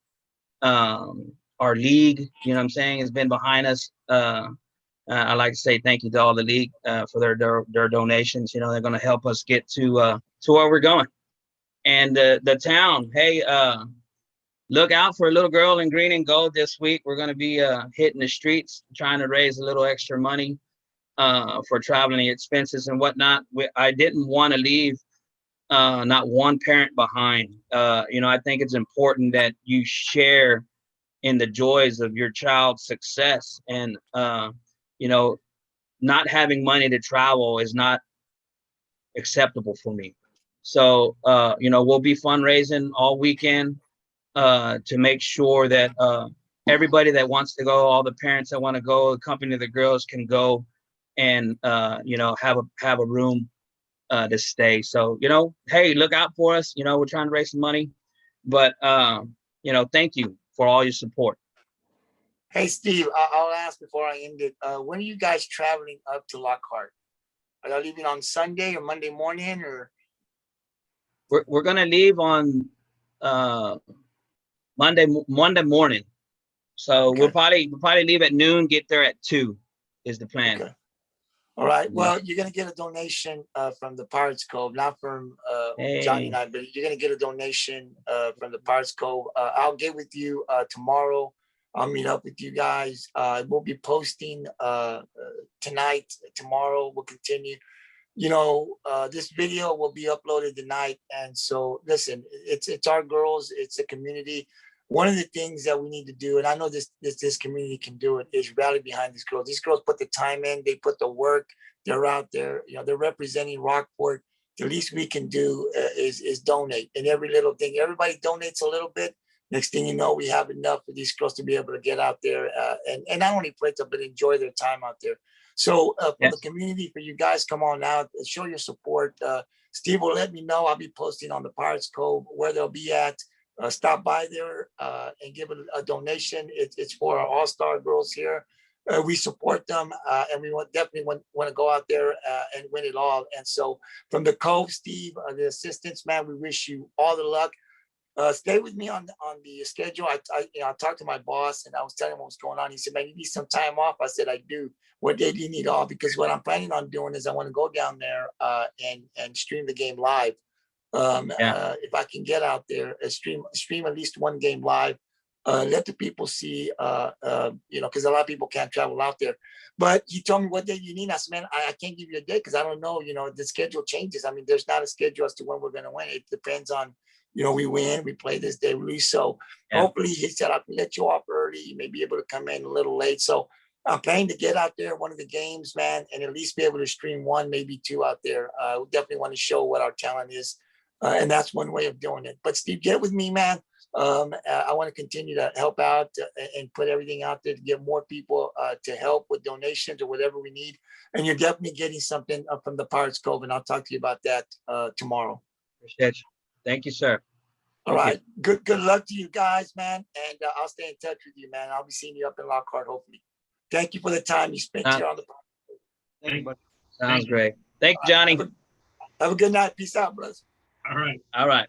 Our league, what I'm saying, has been behind us. I like to say thank you to all the league for their donations. They're going to help us get to where we're going. And the town, hey, look out for a little girl in green and gold this week. We're going to be hitting the streets, trying to raise a little extra money for traveling expenses and whatnot. I didn't want to leave not one parent behind. I think it's important that you share in the joys of your child's success. And, not having money to travel is not acceptable for me. So, we'll be fundraising all weekend to make sure that everybody that wants to go, all the parents that want to go, accompany the girls can go and, have a room to stay. So, hey, look out for us. We're trying to raise some money, but, thank you for all your support. Hey, Steve, I'll ask before I end it. When are you guys traveling up to Lockhart? Are y'all leaving on Sunday or Monday morning, or? We're gonna leave on Monday morning. So Okay. we'll probably leave at noon, get there at 2 is the plan. Okay. All right. Well, you're gonna get a donation from the Pirates Cove, not from Johnny and I, but you're gonna get a donation from the Pirates Cove. I'll get with you tomorrow. I'll meet up with you guys. We'll be posting tonight. Tomorrow we'll continue. This video will be uploaded tonight. And so listen, it's our girls, it's a community. One of the things that we need to do, and I know this community can do it, is rally behind these girls. These girls put the time in, they put the work, they're out there, they're representing Rockport. The least we can do is donate. And every little thing, everybody donates a little bit. Next thing you know, we have enough for these girls to be able to get out there and not only play, but enjoy their time out there. So for the community, for you guys, come on out, show your support. Steve will let me know. I'll be posting on the Pirates Cove where they'll be at. Stop by there and give a donation. It's for our all-star girls here. We support them and we definitely want to go out there and win it all. And so from the Cove, Steve, the assistants, man, we wish you all the luck. Stay with me on the schedule. I talked to my boss and I was telling him what was going on. He said, man, you need some time off. I said, I do. What day do you need off? Because what I'm planning on doing is I want to go down there and stream the game live. If I can get out there, stream at least one game live, let the people see, because a lot of people can't travel out there. But he told me what day you need. I said, man, I can't give you a day because I don't know, the schedule changes. I mean, there's not a schedule as to when we're going to win. It depends on, we win, we play this day, release. So hopefully he said, I can let you off early. You may be able to come in a little late. So I'm planning to get out there one of the games, man, and at least be able to stream one, maybe two out there. We definitely want to show what our talent is. And that's one way of doing it. But Steve, get with me, man. I want to continue to help out and put everything out there to get more people to help with donations or whatever we need. And you're definitely getting something from the Pirates Cove, and I'll talk to you about that tomorrow. Appreciate you. Thank you, sir. All right. Good luck to you guys, man. And I'll stay in touch with you, man. I'll be seeing you up in Lockhart, hopefully. Thank you for the time you spent here on the podcast. Thank you, buddy. Sounds great. Thank you, Johnny. Have a good night. Peace out, brothers. All right. All right.